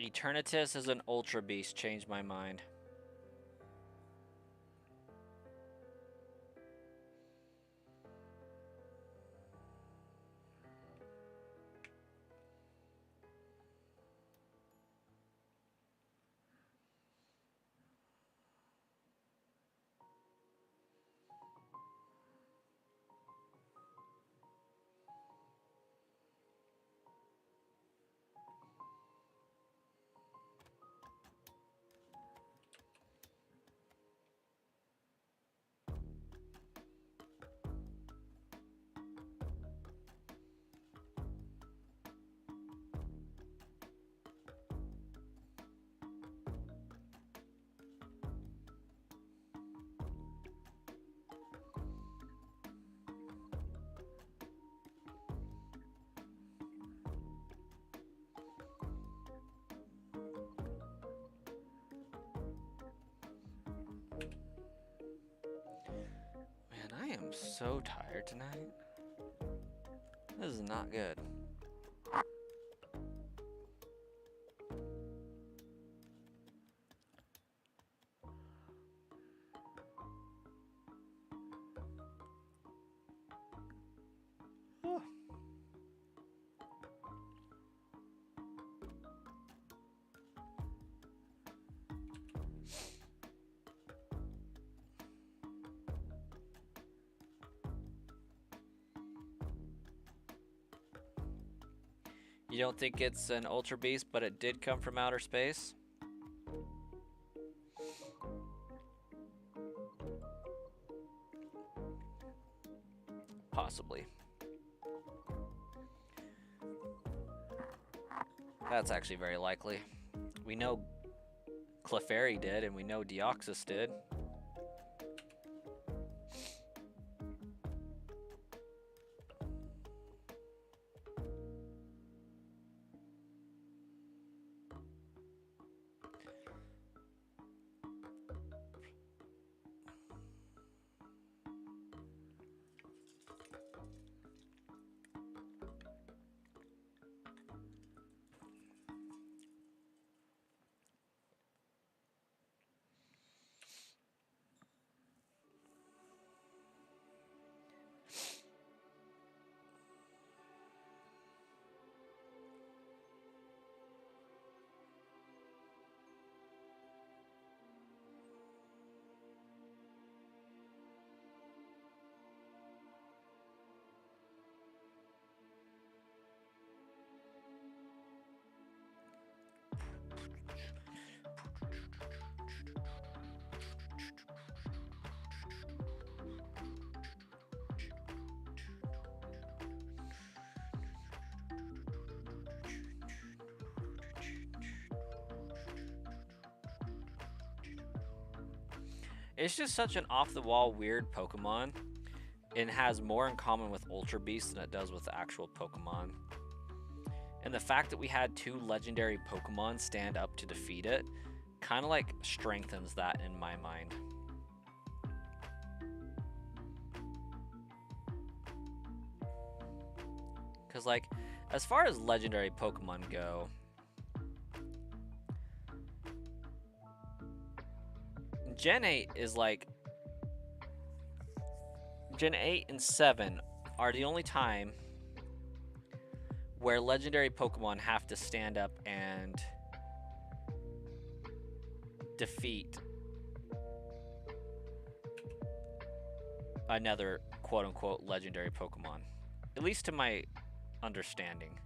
Eternatus as an Ultra Beast changed my mind. I'm so tired tonight. This is not good. You don't think it's an Ultra Beast, but it did come from outer space? Possibly. That's actually very likely. We know Clefairy did, and we know Deoxys did. It's just such an off-the-wall weird Pokemon. It has more in common with Ultra Beast than it does with the actual Pokemon. And the fact that we had two legendary Pokemon stand up to defeat it kind of like strengthens that in my mind. Because like, as far as legendary Pokemon go, Gen 8 is like, Gen 8 and 7 are the only time where legendary Pokemon have to stand up and defeat another quote-unquote legendary Pokemon. At least to my understanding.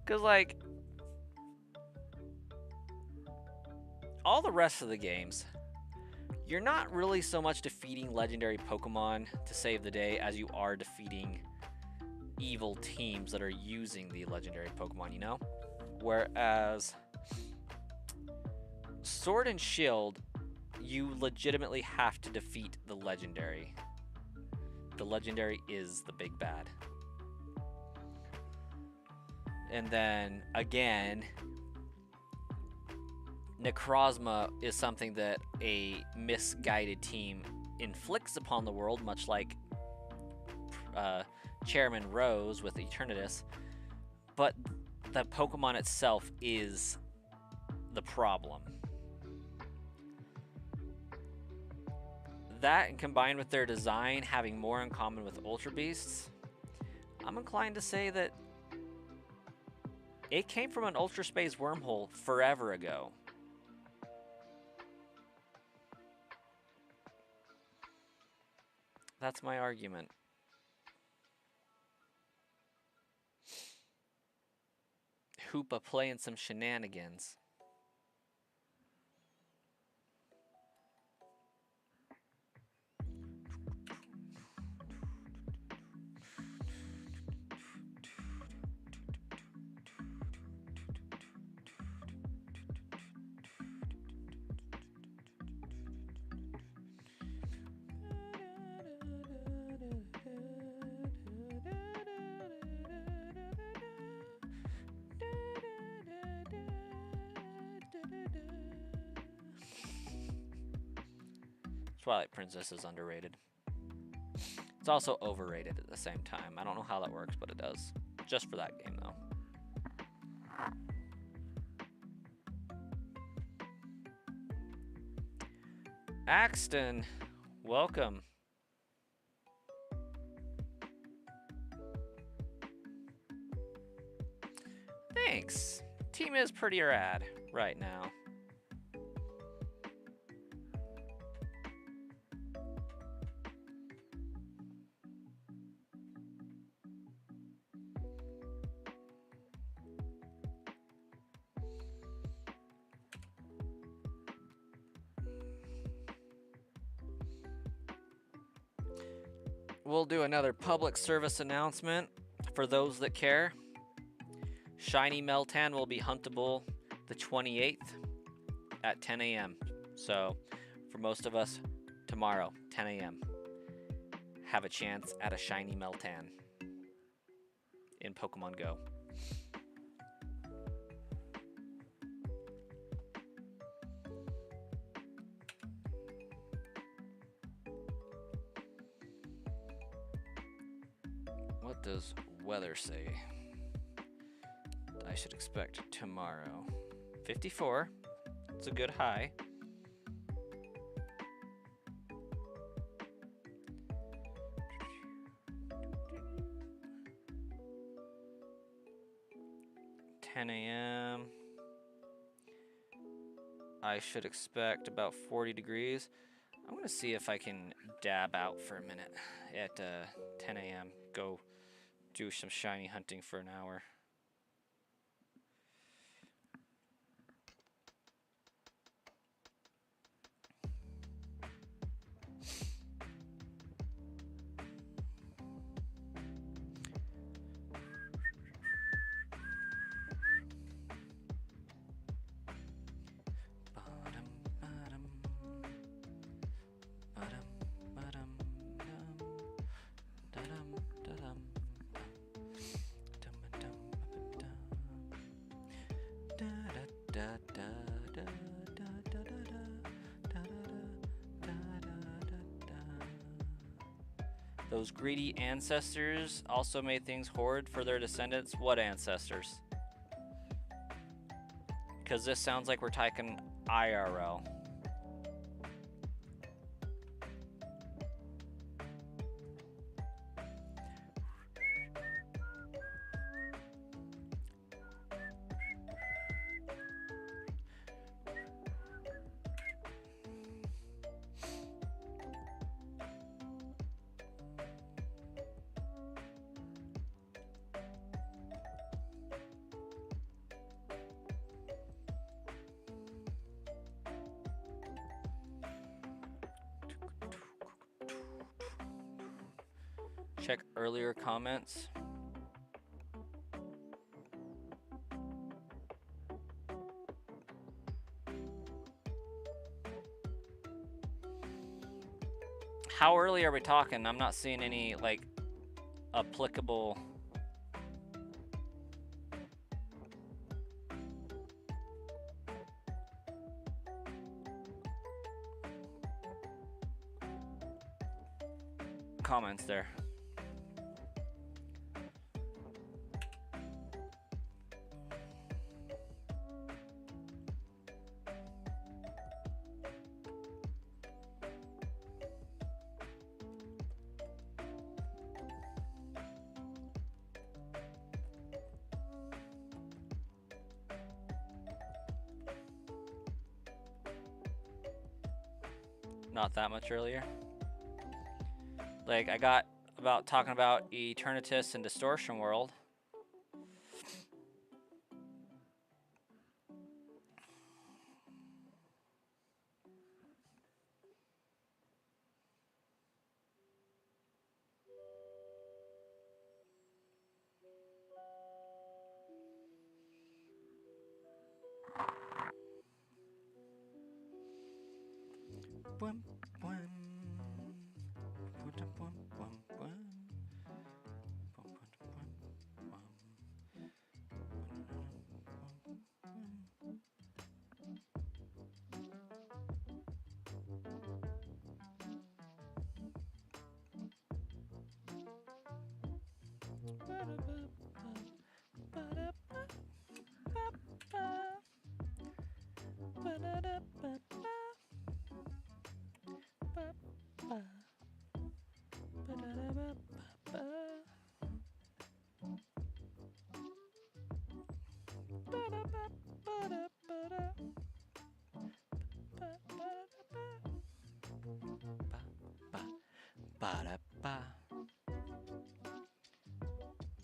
Because, like, all the rest of the games, you're not really so much defeating legendary Pokemon to save the day as you are defeating evil teams that are using the legendary Pokemon, you know? Whereas Sword and Shield, you legitimately have to defeat the legendary. The legendary is the big bad. And then, again, Necrozma is something that a misguided team inflicts upon the world, much like Chairman Rose with Eternatus. But the Pokemon itself is the problem. That, and combined with their design having more in common with Ultra Beasts, I'm inclined to say that it came from an Ultra Space wormhole forever ago. That's my argument. Hoopa playing some shenanigans. Twilight Princess is underrated. It's It's also overrated at the same time. I don't know how that works, but it does. Just for that game, though. Axton, welcome. Thanks. Team is pretty rad right now. We'll do another public service announcement for those that care. Shiny Meltan will be huntable the 28th at 10 a.m. So, for most of us, tomorrow, 10 a.m. have a chance at a Shiny Meltan in Pokemon Go. What does weather say? I should expect tomorrow. 54. It's a good high. a.m. I should expect about 40 degrees. I'm going to see if I can dab out for a minute at 10 a.m. Go do some shiny hunting for an hour. Those greedy ancestors also made things hoard for their descendants. What ancestors? Because this sounds like we're talking IRL. Check earlier comments. How early are we talking? I'm not seeing any like applicable comments there. Not that much earlier. Like, I got about talking about Eternatus and Distortion World.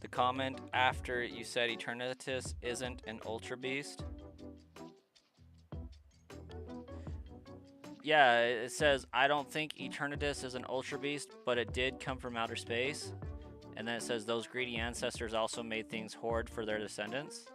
The comment after you said Eternatus isn't an Ultra Beast. Yeah, it says, I don't think Eternatus is an Ultra Beast, but it did come from outer space. And then it says those greedy ancestors also made things hoard for their descendants.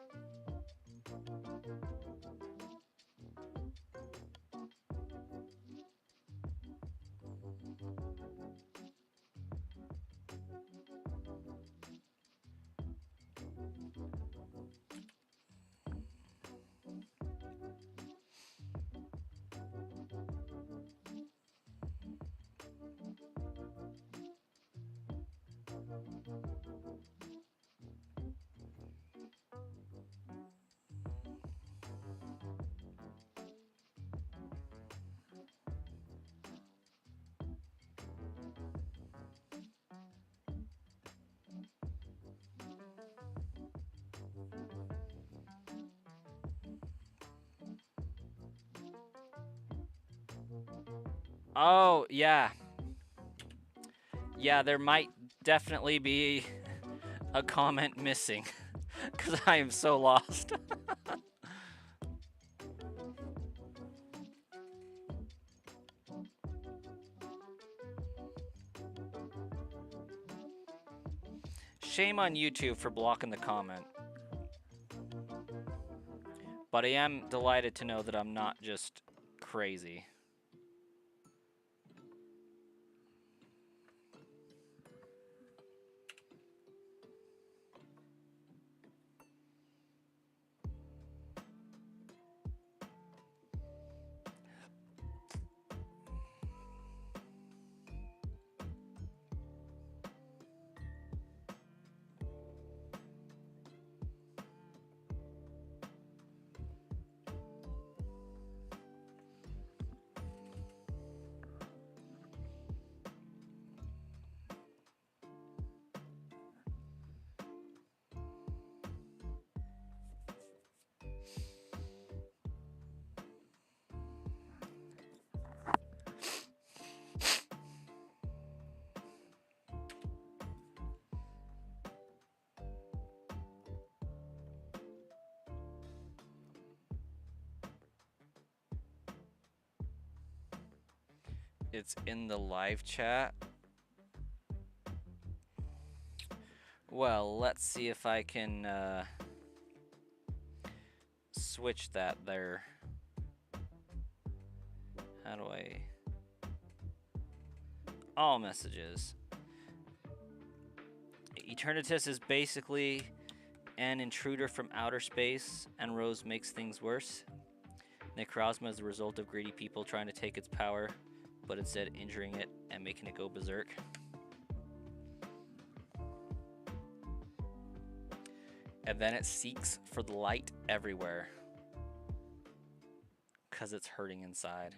Oh, yeah. Yeah, there might definitely be a comment missing. Because I am so lost. Shame on YouTube for blocking the comment. But I am delighted to know that I'm not just crazy. It's in the live chat. Well, let's see if I can switch that there. How do I... All messages. Eternatus is basically an intruder from outer space, and Rose makes things worse. Necrozma is the result of greedy people trying to take its power, but instead injuring it and making it go berserk. And then it seeks for the light everywhere, because it's hurting inside.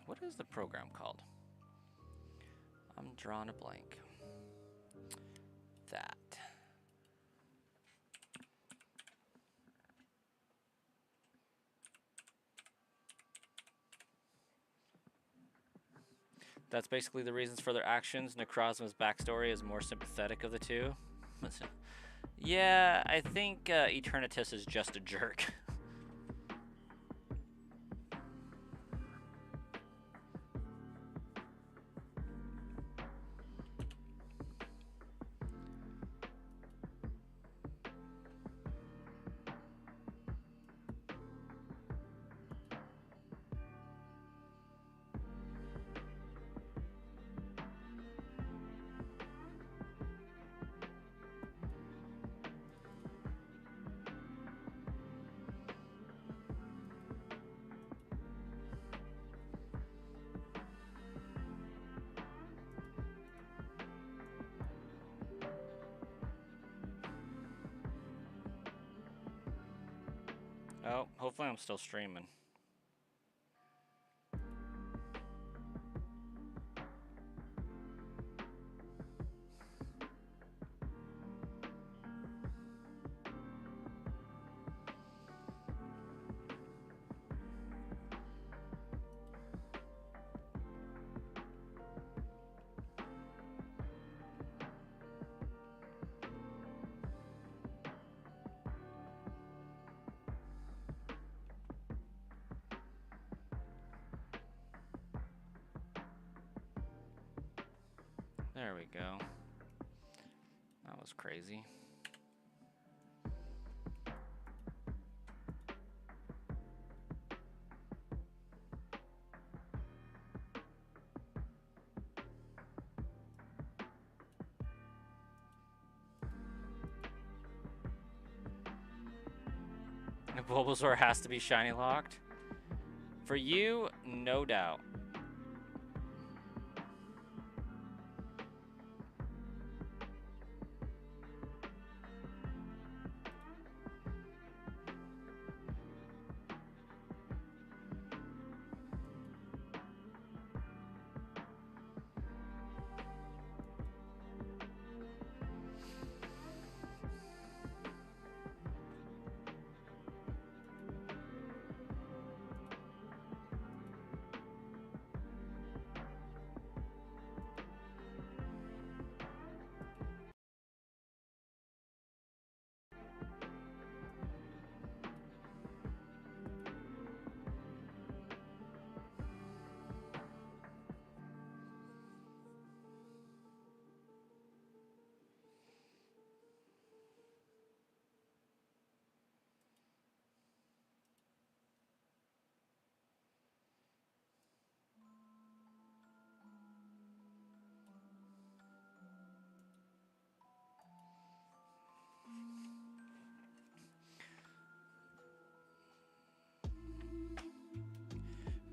What is the program called? I'm drawing a blank. That. That's basically the reasons for their actions. Necrozma's backstory is more sympathetic of the two. Yeah, I think Eternatus is just a jerk. Oh, hopefully I'm still streaming. There we go. That was crazy. Bulbasaur has to be shiny locked. For you, no doubt.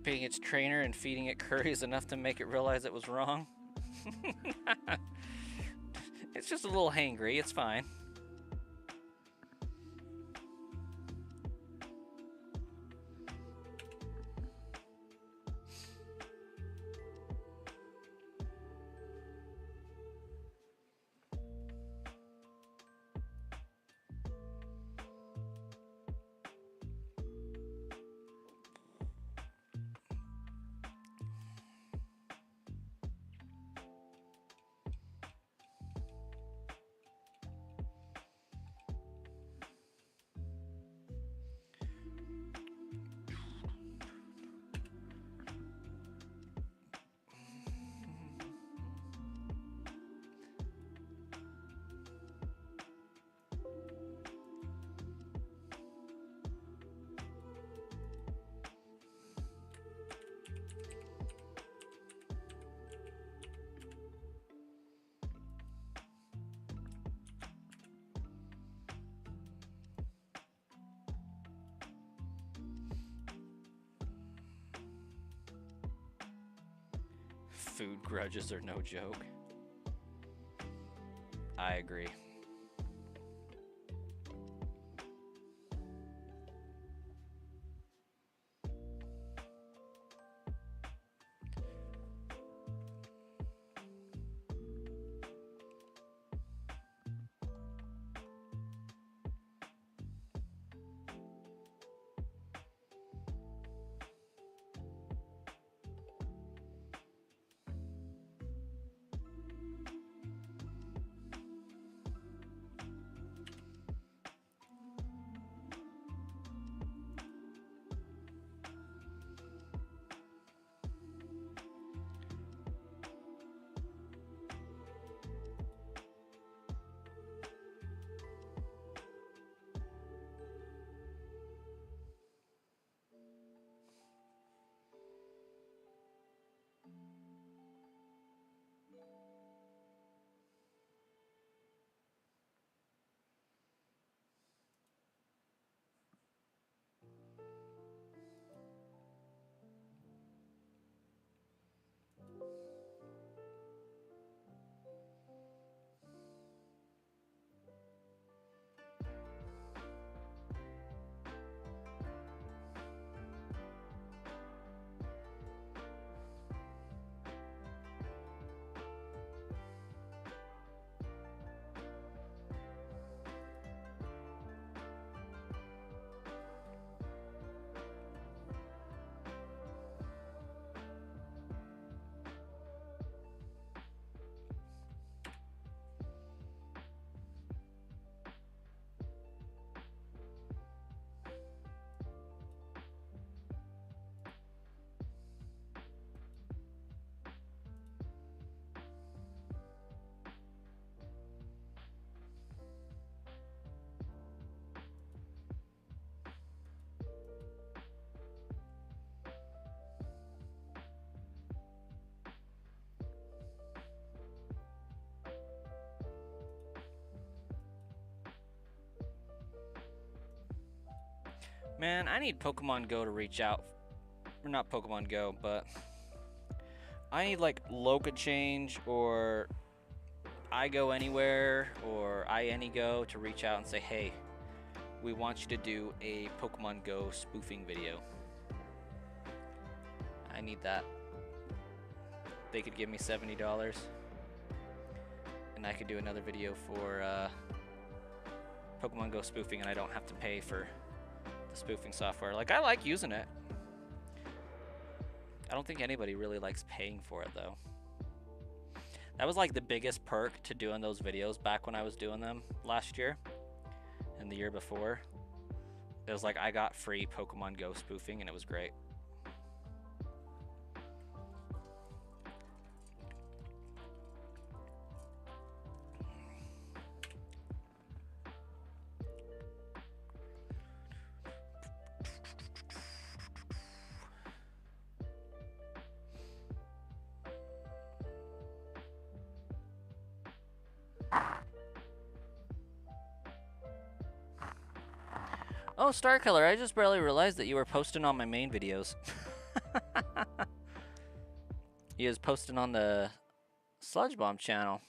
Being its trainer and feeding it curries enough to make it realize it was wrong. It's just a little hangry, it's fine. Food grudges are no joke. I agree. Man, I need Pokemon Go to reach out. Or not Pokemon Go, but I need like Loca Change or I Go Anywhere or iAnyGo to reach out and say, hey, we want you to do a Pokemon Go spoofing video. I need that. They could give me $70 and I could do another video for Pokemon Go spoofing, and I don't have to pay for the spoofing software. Like, I like using it. I don't think anybody really likes paying for it though. That was like the biggest perk to doing those videos back when I was doing them last year and the year before. It was like I got free Pokemon Go spoofing and it was great. Oh, Starkiller, I just barely realized that you were posting on my main videos. You was posting on the Sludge Bomb channel.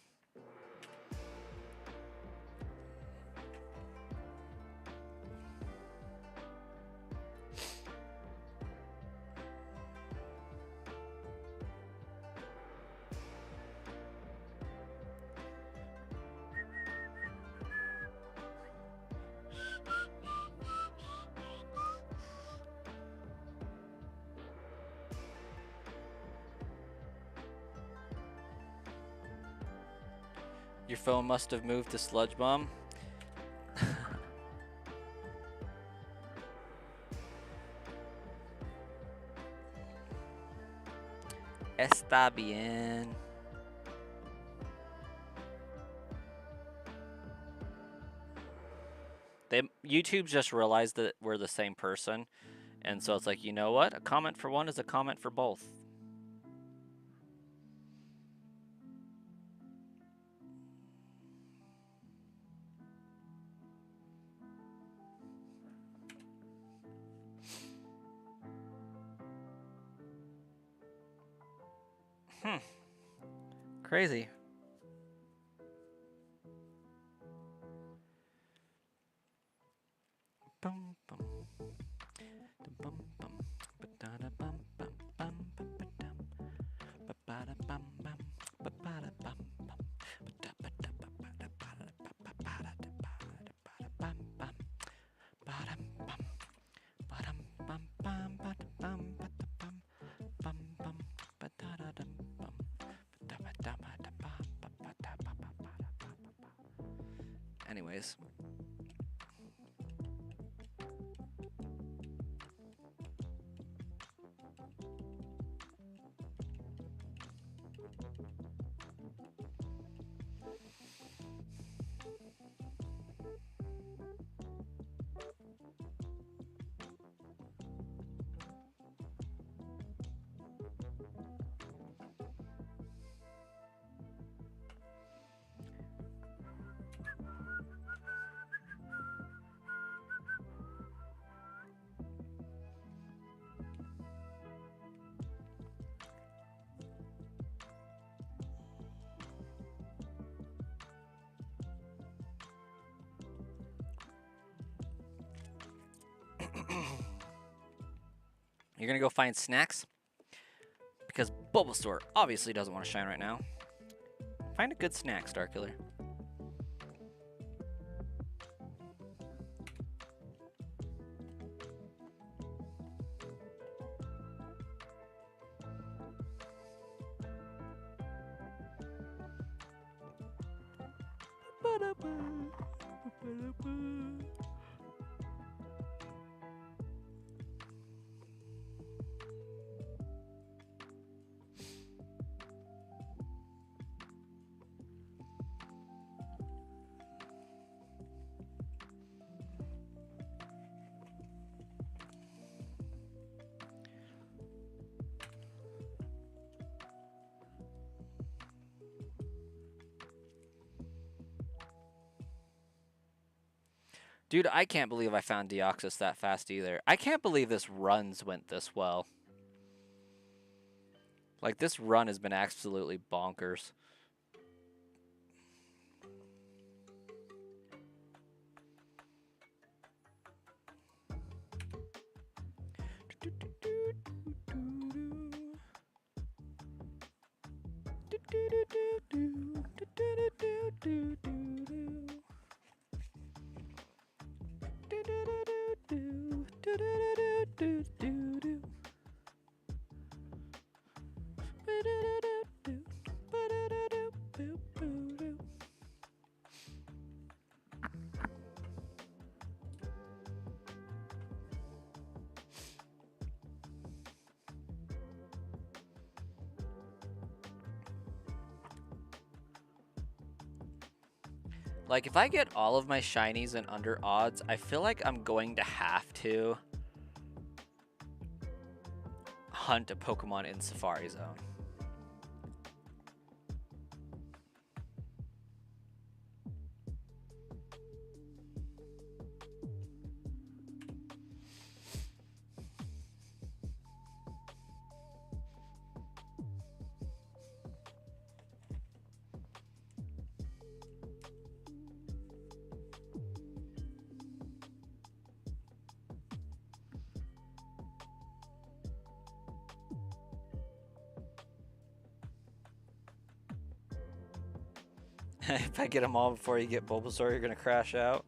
Your phone must have moved to Sludge Bomb. Está bien. YouTube just realized that we're the same person, and so it's like, you know what? A comment for one is a comment for both. Crazy. Bum, bum. Bum, bum. Ba-da-da, bum, bum, bum, ba-ba-dum. Ba-ba-da, bum, bum. Ba-ba-da, bum, bum. Ba-da-ba-da, ba-ba-da, ba-da-ba-da, ba-da-ba-da, bum, bum. Ba-dum, bum. Ba-dum, bum, bum, ba-da-bum, ba-da-bum. Bum, bum. Ba-da-da-dum, bum. Ba-da-ba-da-ba-da-bum, ba-ba-da-ba-ba-ba-ba-ba-ba. Anyways. You're gonna go find snacks? Because Bulbasaur obviously doesn't want to shine right now. Find a good snack, Starkiller. Dude, I can't believe I found Deoxys that fast either. I can't believe this runs went this well. Like, this run has been absolutely bonkers. Like, if I get all of my shinies and under odds, I feel like I'm going to have to hunt a Pokemon in Safari Zone. If I get them all before you get Bulbasaur, you're going to crash out.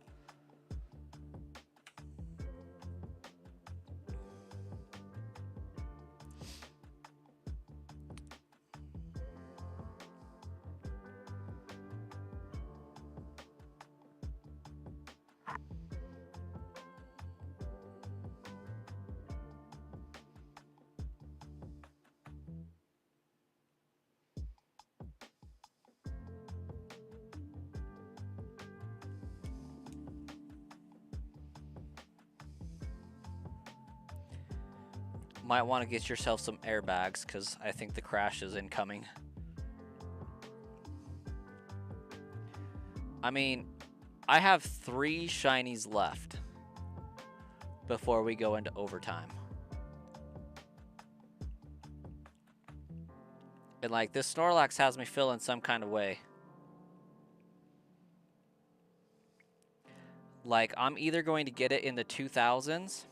Might want to get yourself some airbags, because I think the crash is incoming. I mean, I have 3 shinies left before we go into overtime. And like, this Snorlax has me feeling some kind of way. Like, I'm either going to get it in the 2000s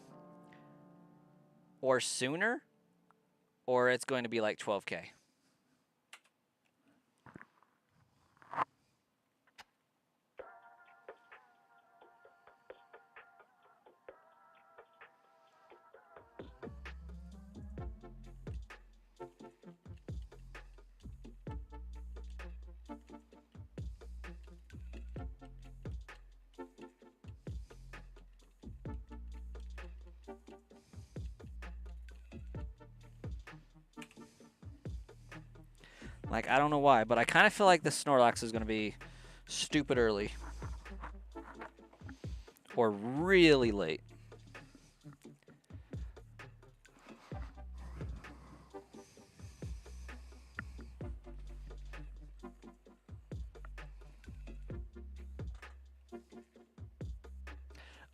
or sooner, or it's going to be like 12K. Like, I don't know why, but I kind of feel like the Snorlax is going to be stupid early. Or really late.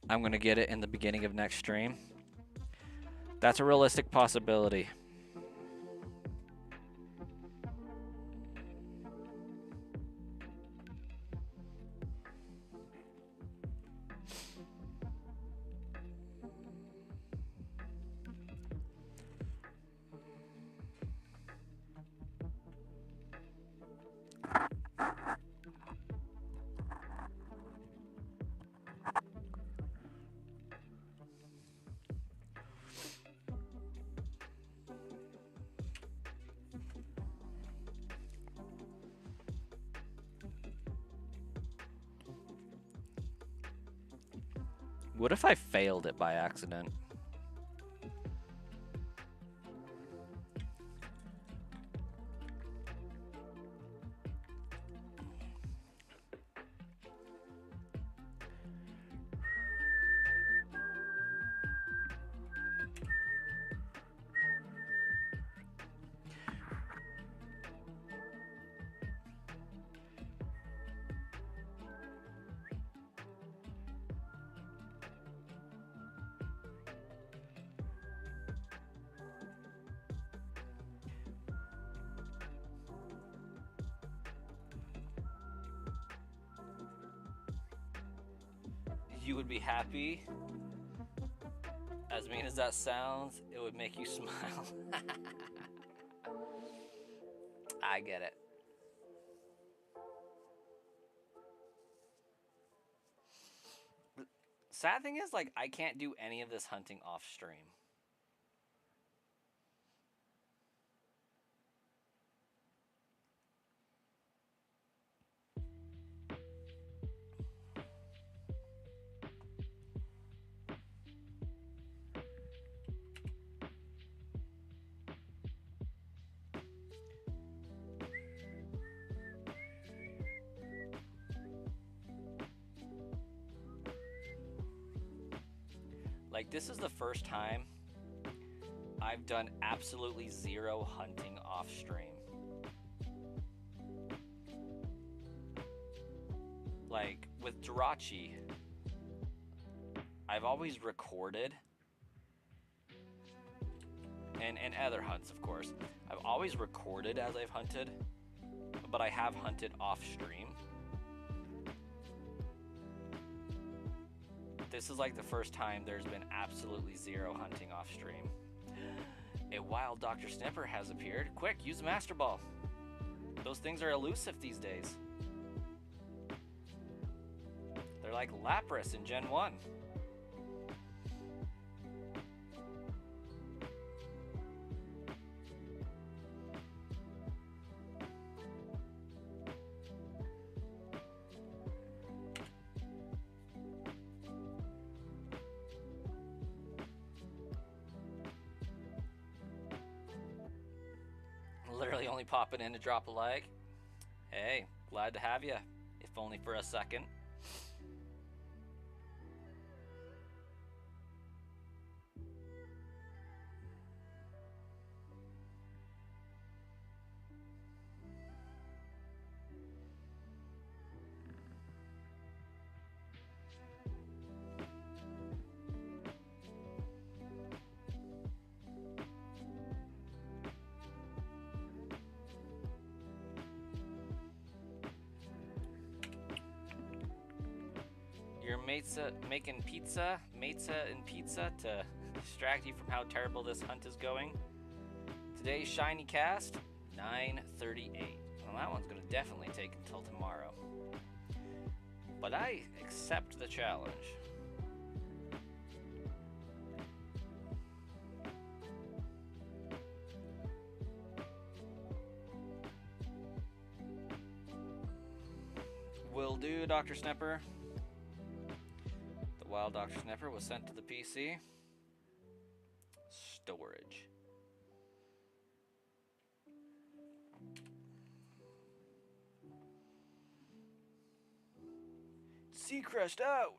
I'm going to get it in the beginning of next stream. That's a realistic possibility. What if I failed it by accident? You would be happy. As mean as that sounds, it would make you smile. I get it. Sad thing is, like, I can't do any of this hunting off stream. Like, this is the first time I've done absolutely zero hunting off stream. Like, with Jirachi, I've always recorded, and other hunts, of course. I've always recorded as I've hunted, but I have hunted off stream. This is like the first time there's been absolutely zero hunting off stream. A wild Dr. Snipper has appeared. Quick, use Master Ball. Those things are elusive these days. They're like Lapras in Gen 1. Literally only popping in to drop a like. Hey, glad to have you, if only for a second. Your mate's making pizza, and pizza to distract you from how terrible this hunt is going. Today's shiny cast, 9:38. Well, that one's gonna definitely take until tomorrow. But I accept the challenge. Will do, Dr. Snipper. The wild Dr. Snipper was sent to the PC. Storage. Seacrest out!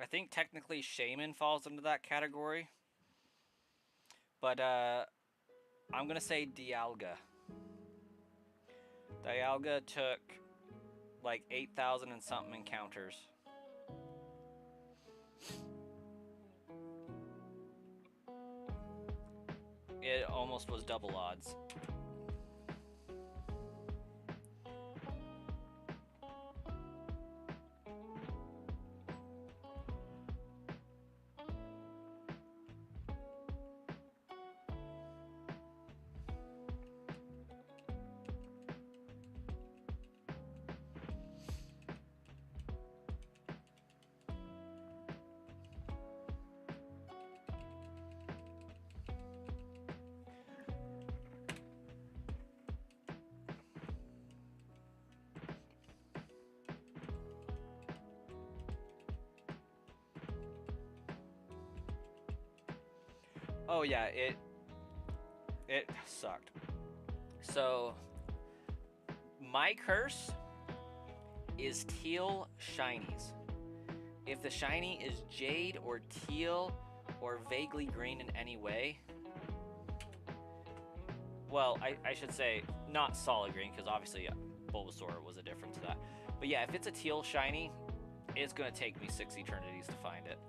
I think technically Shaman falls into that category. But I'm gonna say Dialga. Dialga took like 8,000 and something encounters. It almost was double odds. Oh yeah, it sucked. So my curse is teal shinies. If the shiny is jade or teal or vaguely green in any way, well, I should say not solid green, because obviously Bulbasaur was a difference to that. But yeah, if it's a teal shiny, it's gonna take me 6 eternities to find it.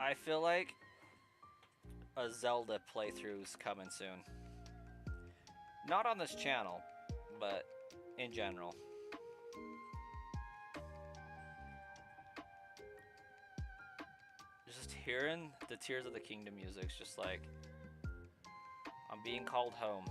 I feel like a Zelda playthrough's coming soon. Not on this channel, but in general. Just hearing the Tears of the Kingdom music's just like, I'm being called home.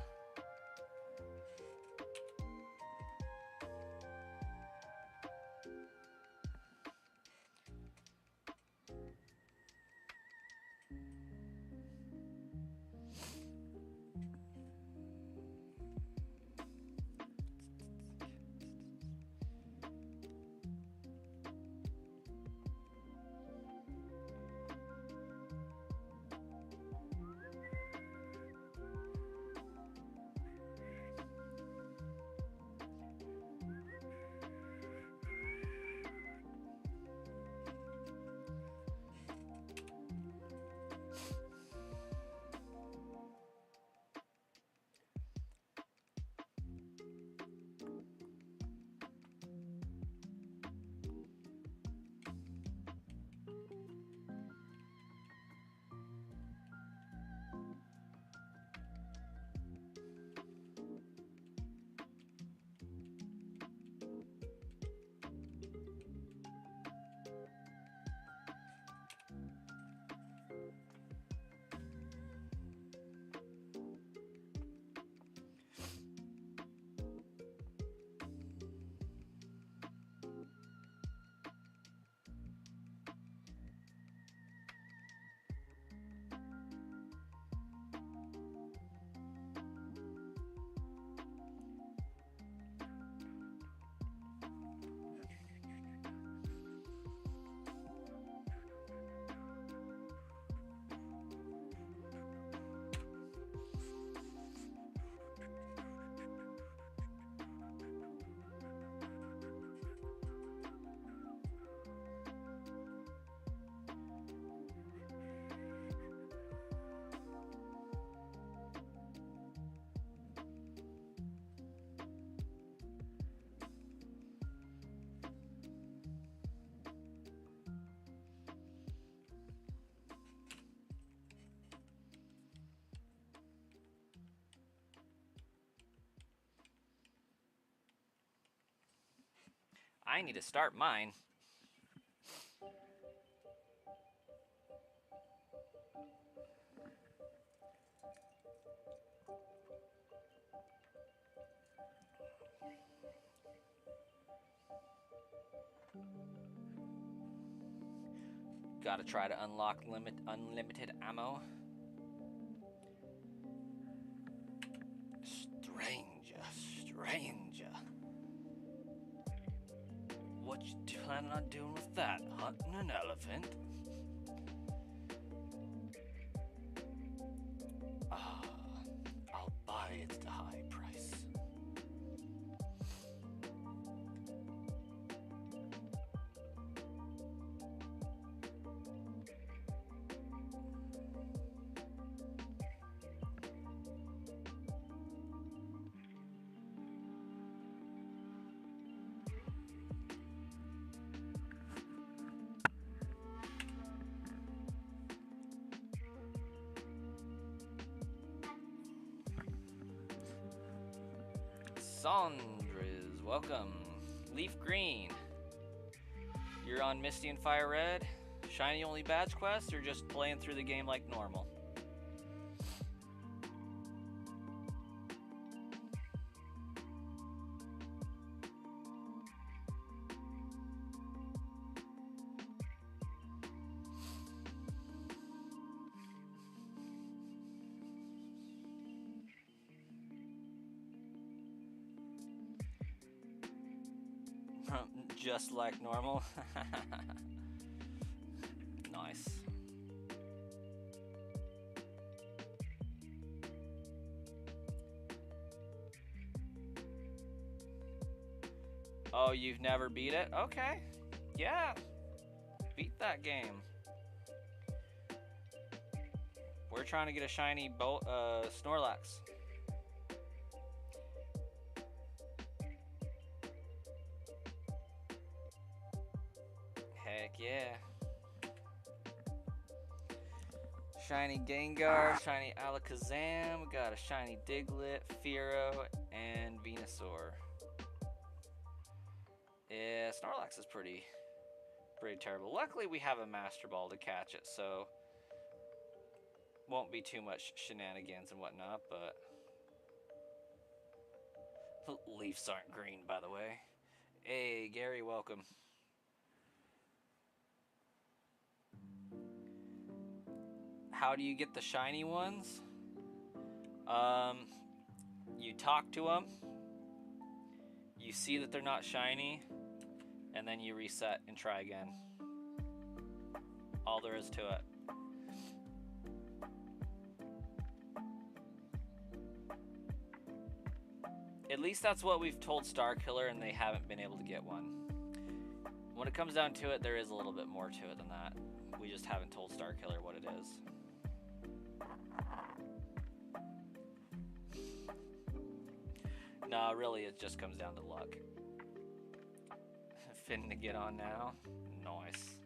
I need to start mine. Gotta try to unlock unlimited ammo. Stranger. What you planning on doing with that? Hunting an elephant? Ah, I'll buy it at a high price. Saunders, welcome. Leaf Green. You're on Misty and Fire Red. Shiny only badge quest or just playing through the game like normal? Just like normal. Nice. Oh, you've never beat it? Okay. Yeah. Beat that game. We're trying to get a shiny Snorlax. Heck yeah. Shiny Gengar, shiny Alakazam, we got a shiny Diglett, Fearow, and Venusaur. Yeah, Snorlax is pretty terrible. Luckily, we have a Master Ball to catch it, so won't be too much shenanigans and whatnot, but Leafs aren't green, by the way. Hey, Gary, welcome. How do you get the shiny ones? You talk to them, you see that they're not shiny, and then you reset and try again. All there is to it. At least that's what we've told Starkiller, and they haven't been able to get one. When it comes down to it, there is a little bit more to it than that. We just haven't told Starkiller what it is. No, really, it just comes down to luck. Finn to get on now. Nice.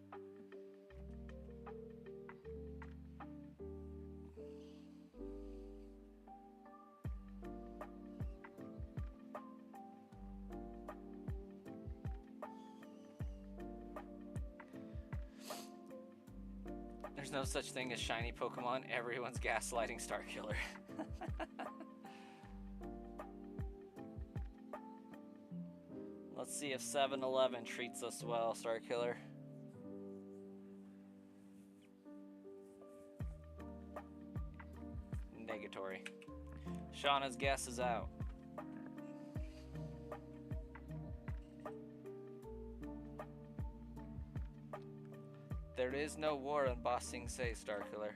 There's no such thing as shiny Pokemon. Everyone's gaslighting Starkiller. Let's see if 7-Eleven treats us well, Starkiller. Negatory. Shauna's guess is out. There is no war on Ba Sing Se, Starkiller.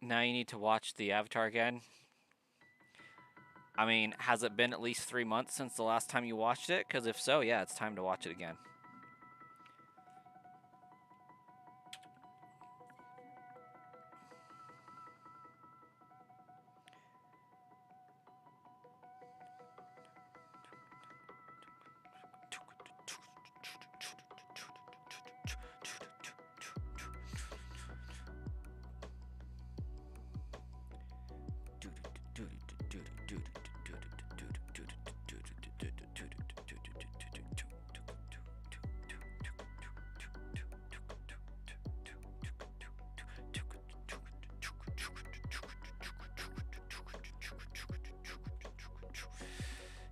Now you need to watch the Avatar again. I mean, has it been at least 3 months since the last time you watched it? Because if so, yeah, it's time to watch it again.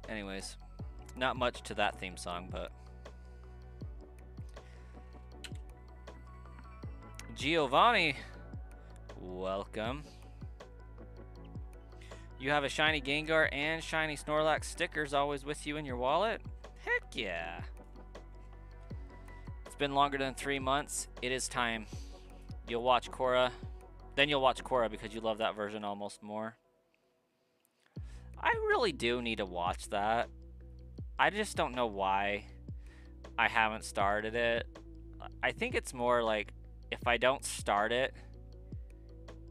Anyways, not much to that theme song, but Giovanni, welcome. You have a shiny Gengar and shiny Snorlax stickers always with you in your wallet? Heck yeah. It's been longer than 3 months. It is time. You'll watch Korra. Then you'll watch Korra because you love that version almost more. I really do need to watch that. I just don't know why I haven't started it. I think it's more like if I don't start it,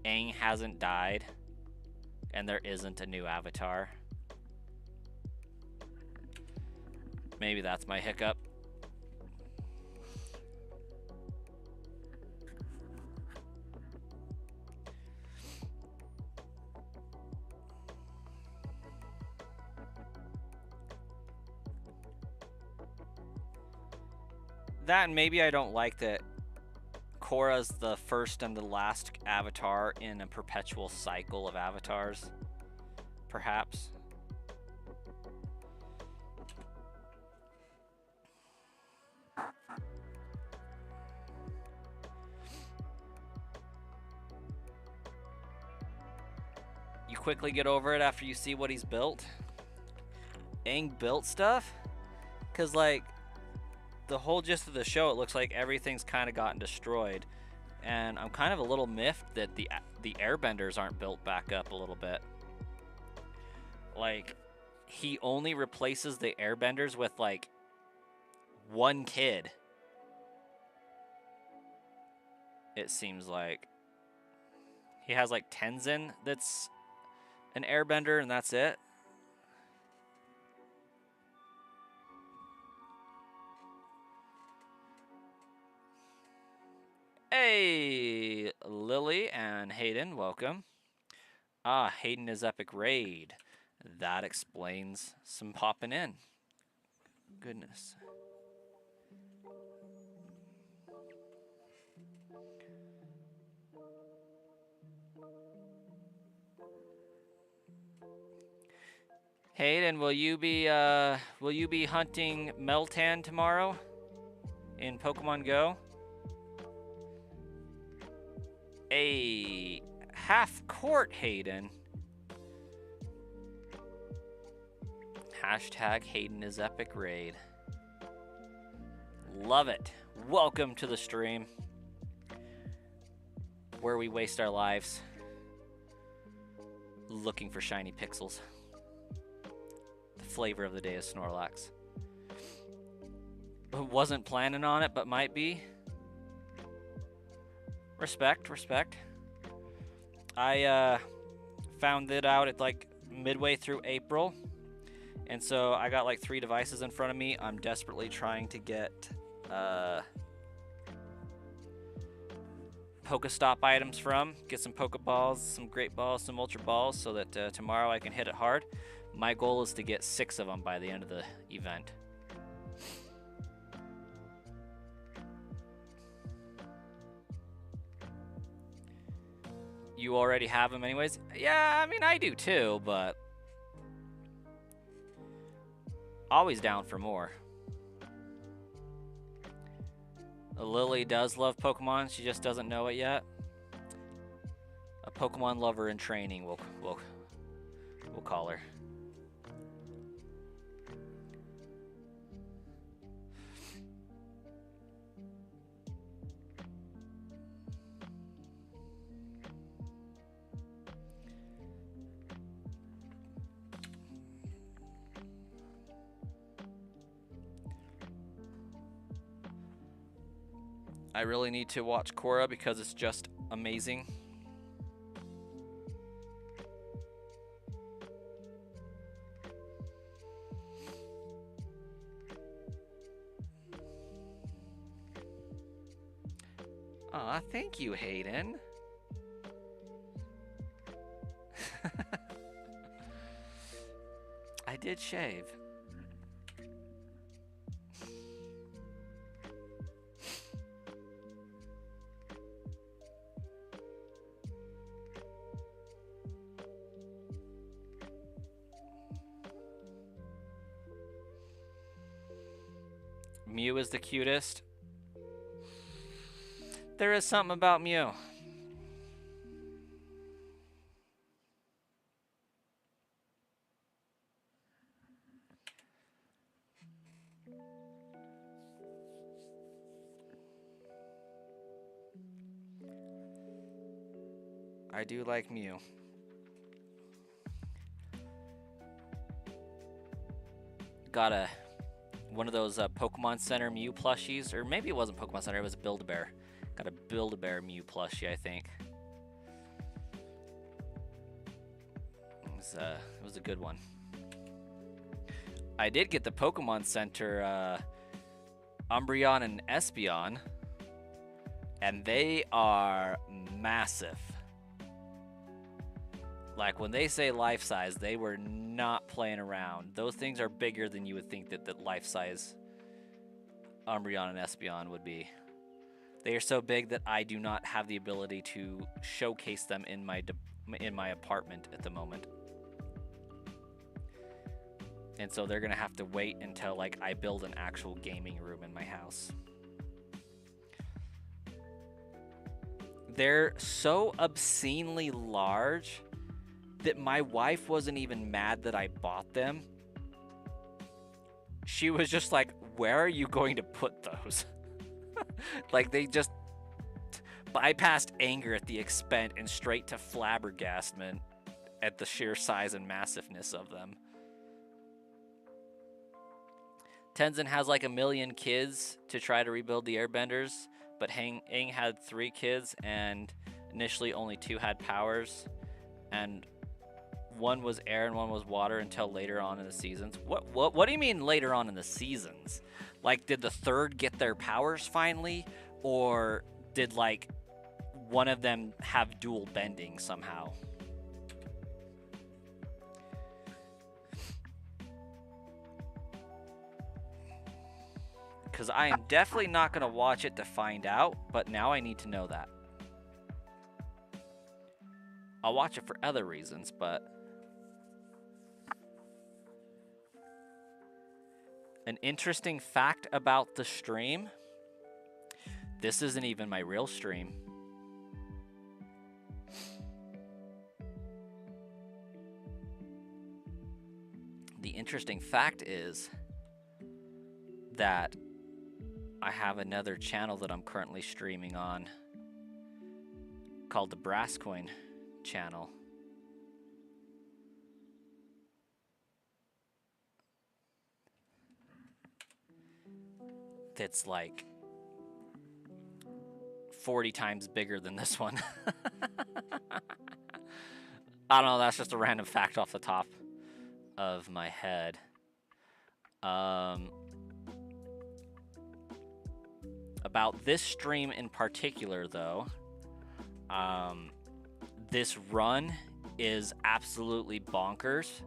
Aang hasn't died, and there isn't a new Avatar. Maybe that's my hiccup. That, and maybe I don't like that Korra's the first and the last Avatar in a perpetual cycle of avatars. Perhaps. You quickly get over it after you see what he's built. Aang built stuff? Because, like, the whole gist of the show, it looks like everything's kind of gotten destroyed. And I'm kind of a little miffed that the airbenders aren't built back up a little bit. Like, he only replaces the airbenders with, like, one kid. It seems like. He has, like, Tenzin that's an airbender, and that's it. Hey, Lily and Hayden, welcome. Ah, Hayden is Epic Raid. That explains some popping in. Goodness. Hayden, will you be hunting Meltan tomorrow in Pokemon Go? A half court, Hayden. Hashtag Hayden is Epic Raid. Love it. Welcome to the stream where we waste our lives looking for shiny pixels. The flavor of the day is Snorlax. Wasn't planning on it, but might be. Respect. I found it out at like midway through April, and so I got like 3 devices in front of me. I'm desperately trying to get Pokestop items from, get some Pokeballs, some Great Balls, some Ultra Balls, so that tomorrow I can hit it hard. My goal is to get 6 of them by the end of the event. You already have them anyways? Yeah, I mean, I do too, but always down for more. Lily does love Pokemon, she just doesn't know it yet. A Pokemon lover in training, we'll call her. I really need to watch Korra because it's just amazing. Aw, thank you, Hayden. I did shave. Mew is the cutest. There is something about Mew. I do like Mew. Got one of those Pokemon Center Mew plushies, or maybe it wasn't Pokemon Center, it was a Build-A-Bear. Got a Build-A-Bear Mew plushie, I think. It was a good one. I did get the Pokemon Center Umbreon and Espeon, and they are massive. Like, when they say life size, they were not playing around. Those things are bigger than you would think that life size Umbreon and Espeon would be. They are so big that I do not have the ability to showcase them in my apartment at the moment. And so they're gonna have to wait until like I build an actual gaming room in my house. They're so obscenely large that my wife wasn't even mad that I bought them. She was just like, where are you going to put those? Like, they just bypassed anger at the expense and straight to flabbergastment at the sheer size and massiveness of them. Tenzin has like 1 million kids to try to rebuild the airbenders, but Aang had 3 kids, and initially only 2 had powers, and 1 was air and 1 was water until later on in the seasons. What do you mean later on in the seasons? Like, did the 3rd get their powers finally, or did like one of them have dual bending somehow? Because I am definitely not going to watch it to find out, but now I need to know that. I'll watch it for other reasons, but... An interesting fact about the stream. This isn't even my real stream. The interesting fact is that I have another channel that I'm currently streaming on called the Brasscoin channel. That's like 40 times bigger than this one. I don't know, that's just a random fact off the top of my head. About this stream in particular, though, this run is absolutely bonkers.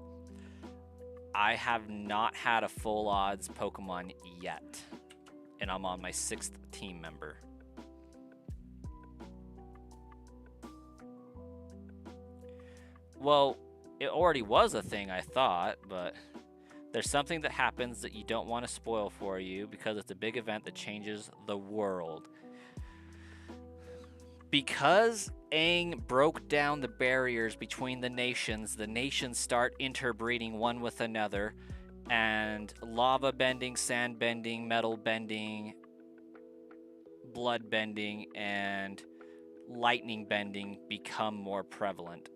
I have not had a full odds Pokemon yet, and I'm on my 6th team member. Well, it already was a thing, I thought, but there's something that happens that you don't want to spoil for you because it's a big event that changes the world. Because Aang broke down the barriers between the nations start interbreeding one with another, and lava bending, sand bending, metal bending, blood bending, and lightning bending become more prevalent.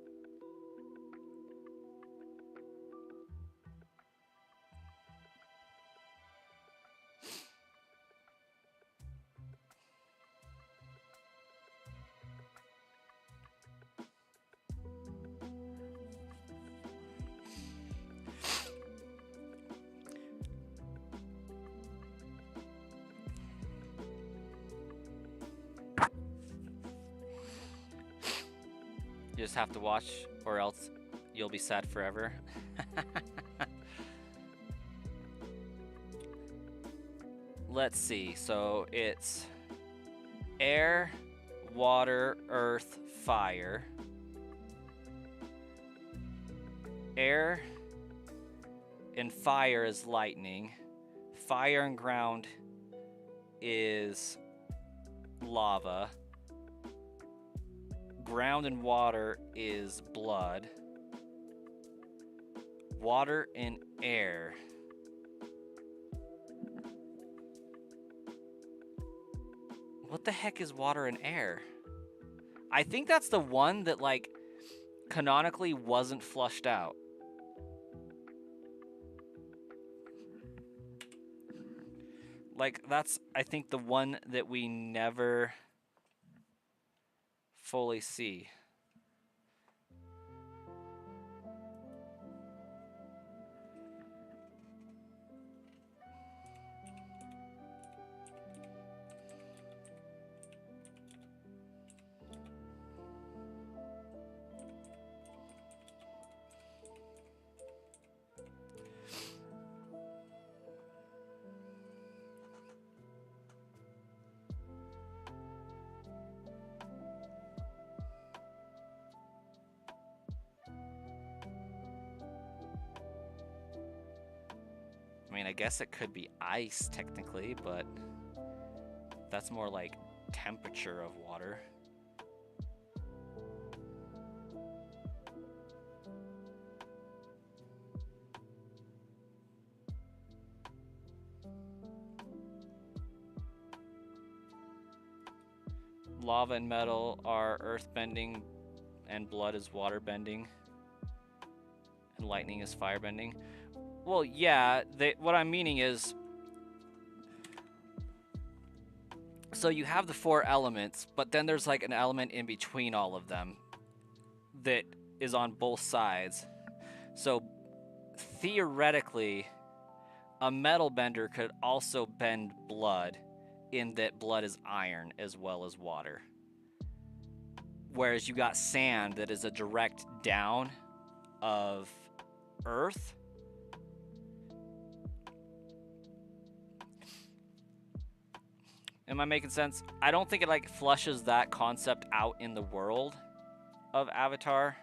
You just have to watch, or else you'll be sad forever. Let's see. So it's air, water, earth, fire. Air and fire is lightning. Fire and ground is lava. Ground and water is blood. Water and air. What the heck is water and air? I think that's the one that, like, canonically wasn't flushed out. Like, that's, I think, the one that we never fully see. I mean, I guess it could be ice technically, but that's more like temperature of water. Lava and metal are earth bending, and blood is water bending, and lightning is fire bending. Well, yeah, what I'm meaning is, so you have the 4 elements, but then there's like an element in between all of them that is on both sides. So theoretically, a metal bender could also bend blood, in that blood is iron as well as water. Whereas you got sand that is a direct down of earth. Am I making sense? I don't think it like flushes that concept out in the world of Avatar.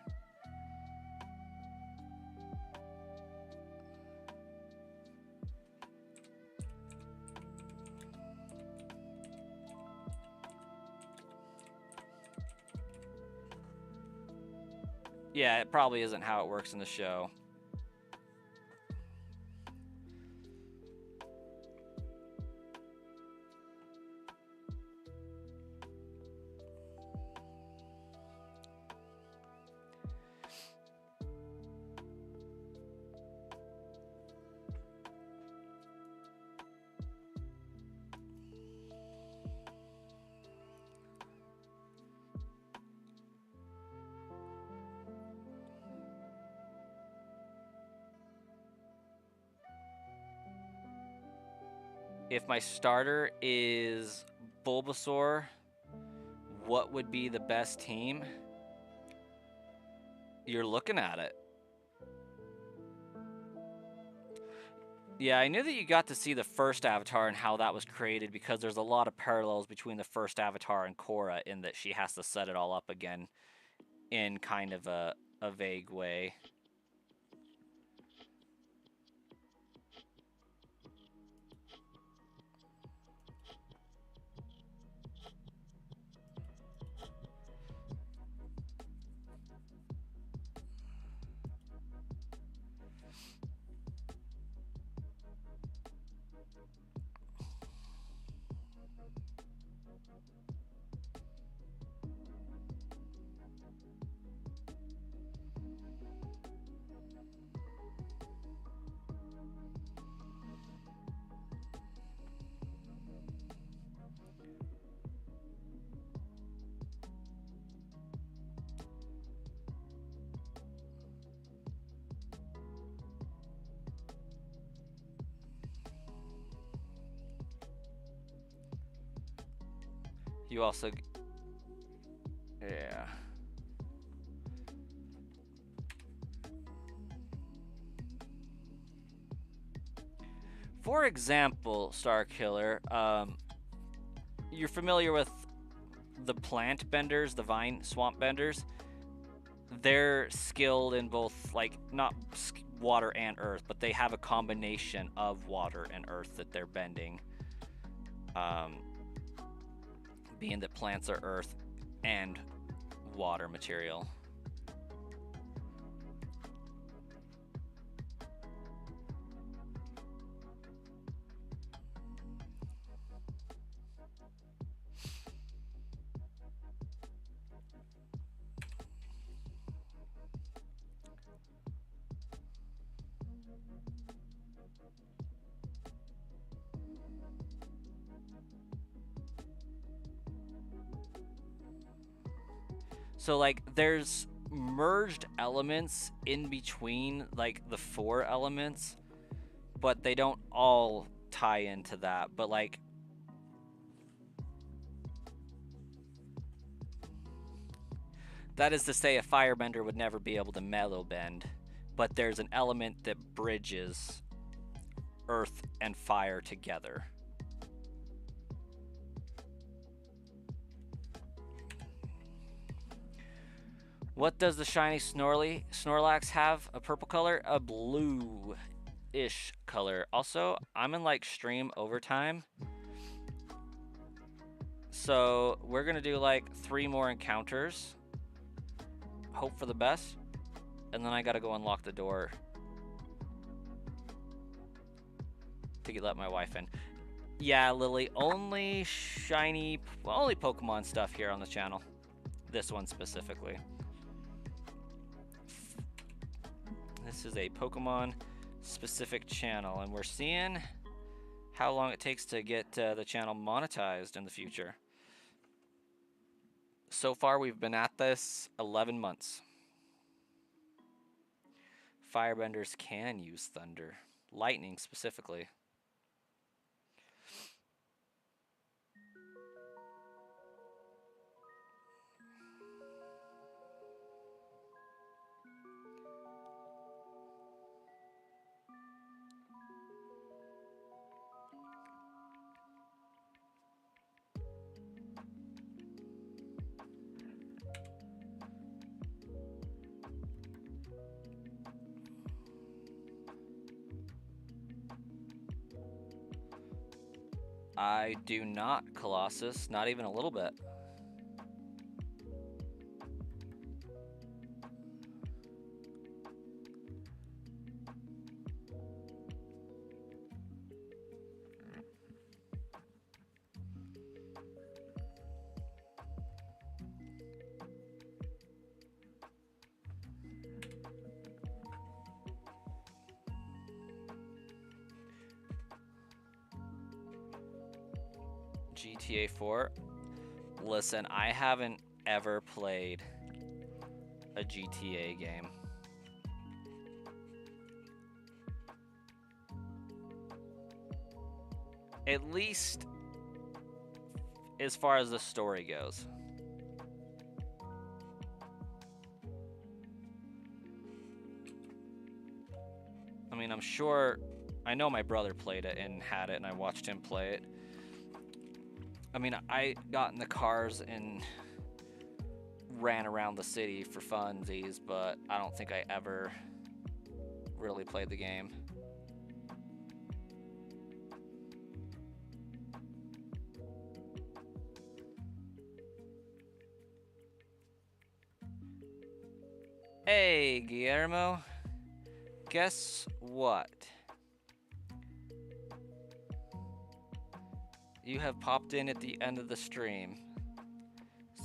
Yeah, it probably isn't how it works in the show. If my starter is Bulbasaur, what would be the best team? You're looking at it. Yeah, I knew that you got to see the first Avatar and how that was created, because there's a lot of parallels between the first Avatar and Korra, in that she has to set it all up again in kind of a vague way. You also... Yeah. For example, Star Killer, you're familiar with the plant benders, the vine swamp benders. They're skilled in both, like, not water and earth, but they have a combination of water and earth that they're bending. Being that plants are earth and water material. So, like, there's merged elements in between, like, the 4 elements, but they don't all tie into that. But, like, that is to say, a firebender would never be able to metal bend, but there's an element that bridges earth and fire together. What does the shiny Snorlax have? A purple color? A blue-ish color. Also, I'm in, like, stream overtime. So we're going to do, like, 3 more encounters. Hope for the best. And then I got to go unlock the door to let my wife in. Yeah, Lily, only only Pokemon stuff here on the channel. This one specifically. This is a Pokemon specific channel, and we're seeing how long it takes to get the channel monetized in the future. So far, we've been at this 11 months. Firebenders can use thunder, lightning specifically. I do not, Colossus, not even a little bit. GTA 4. Listen, I haven't ever played a GTA game. At least as far as the story goes. I mean, I'm sure, I know my brother played it and had it, and I watched him play it. I mean, I got in the cars and ran around the city for funsies, but I don't think I ever really played the game. Hey, Guillermo. Guess what? You have popped in at the end of the stream.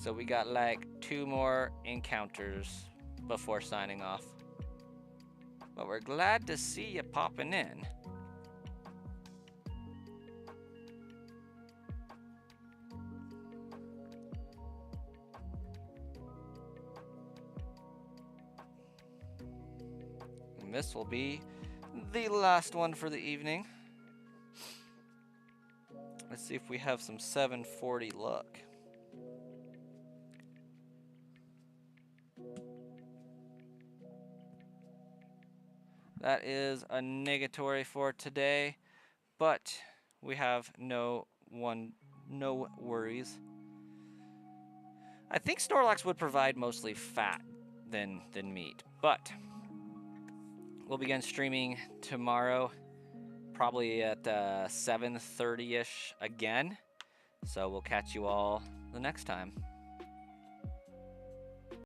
So we got like 2 more encounters before signing off. But we're glad to see you popping in. And this will be the last one for the evening. Let's see if we have some 740 luck. That is a negatory for today, but we have no worries. I think Snorlax would provide mostly fat than meat, but we'll begin streaming tomorrow, probably at 7:30ish again. So we'll catch you all the next time.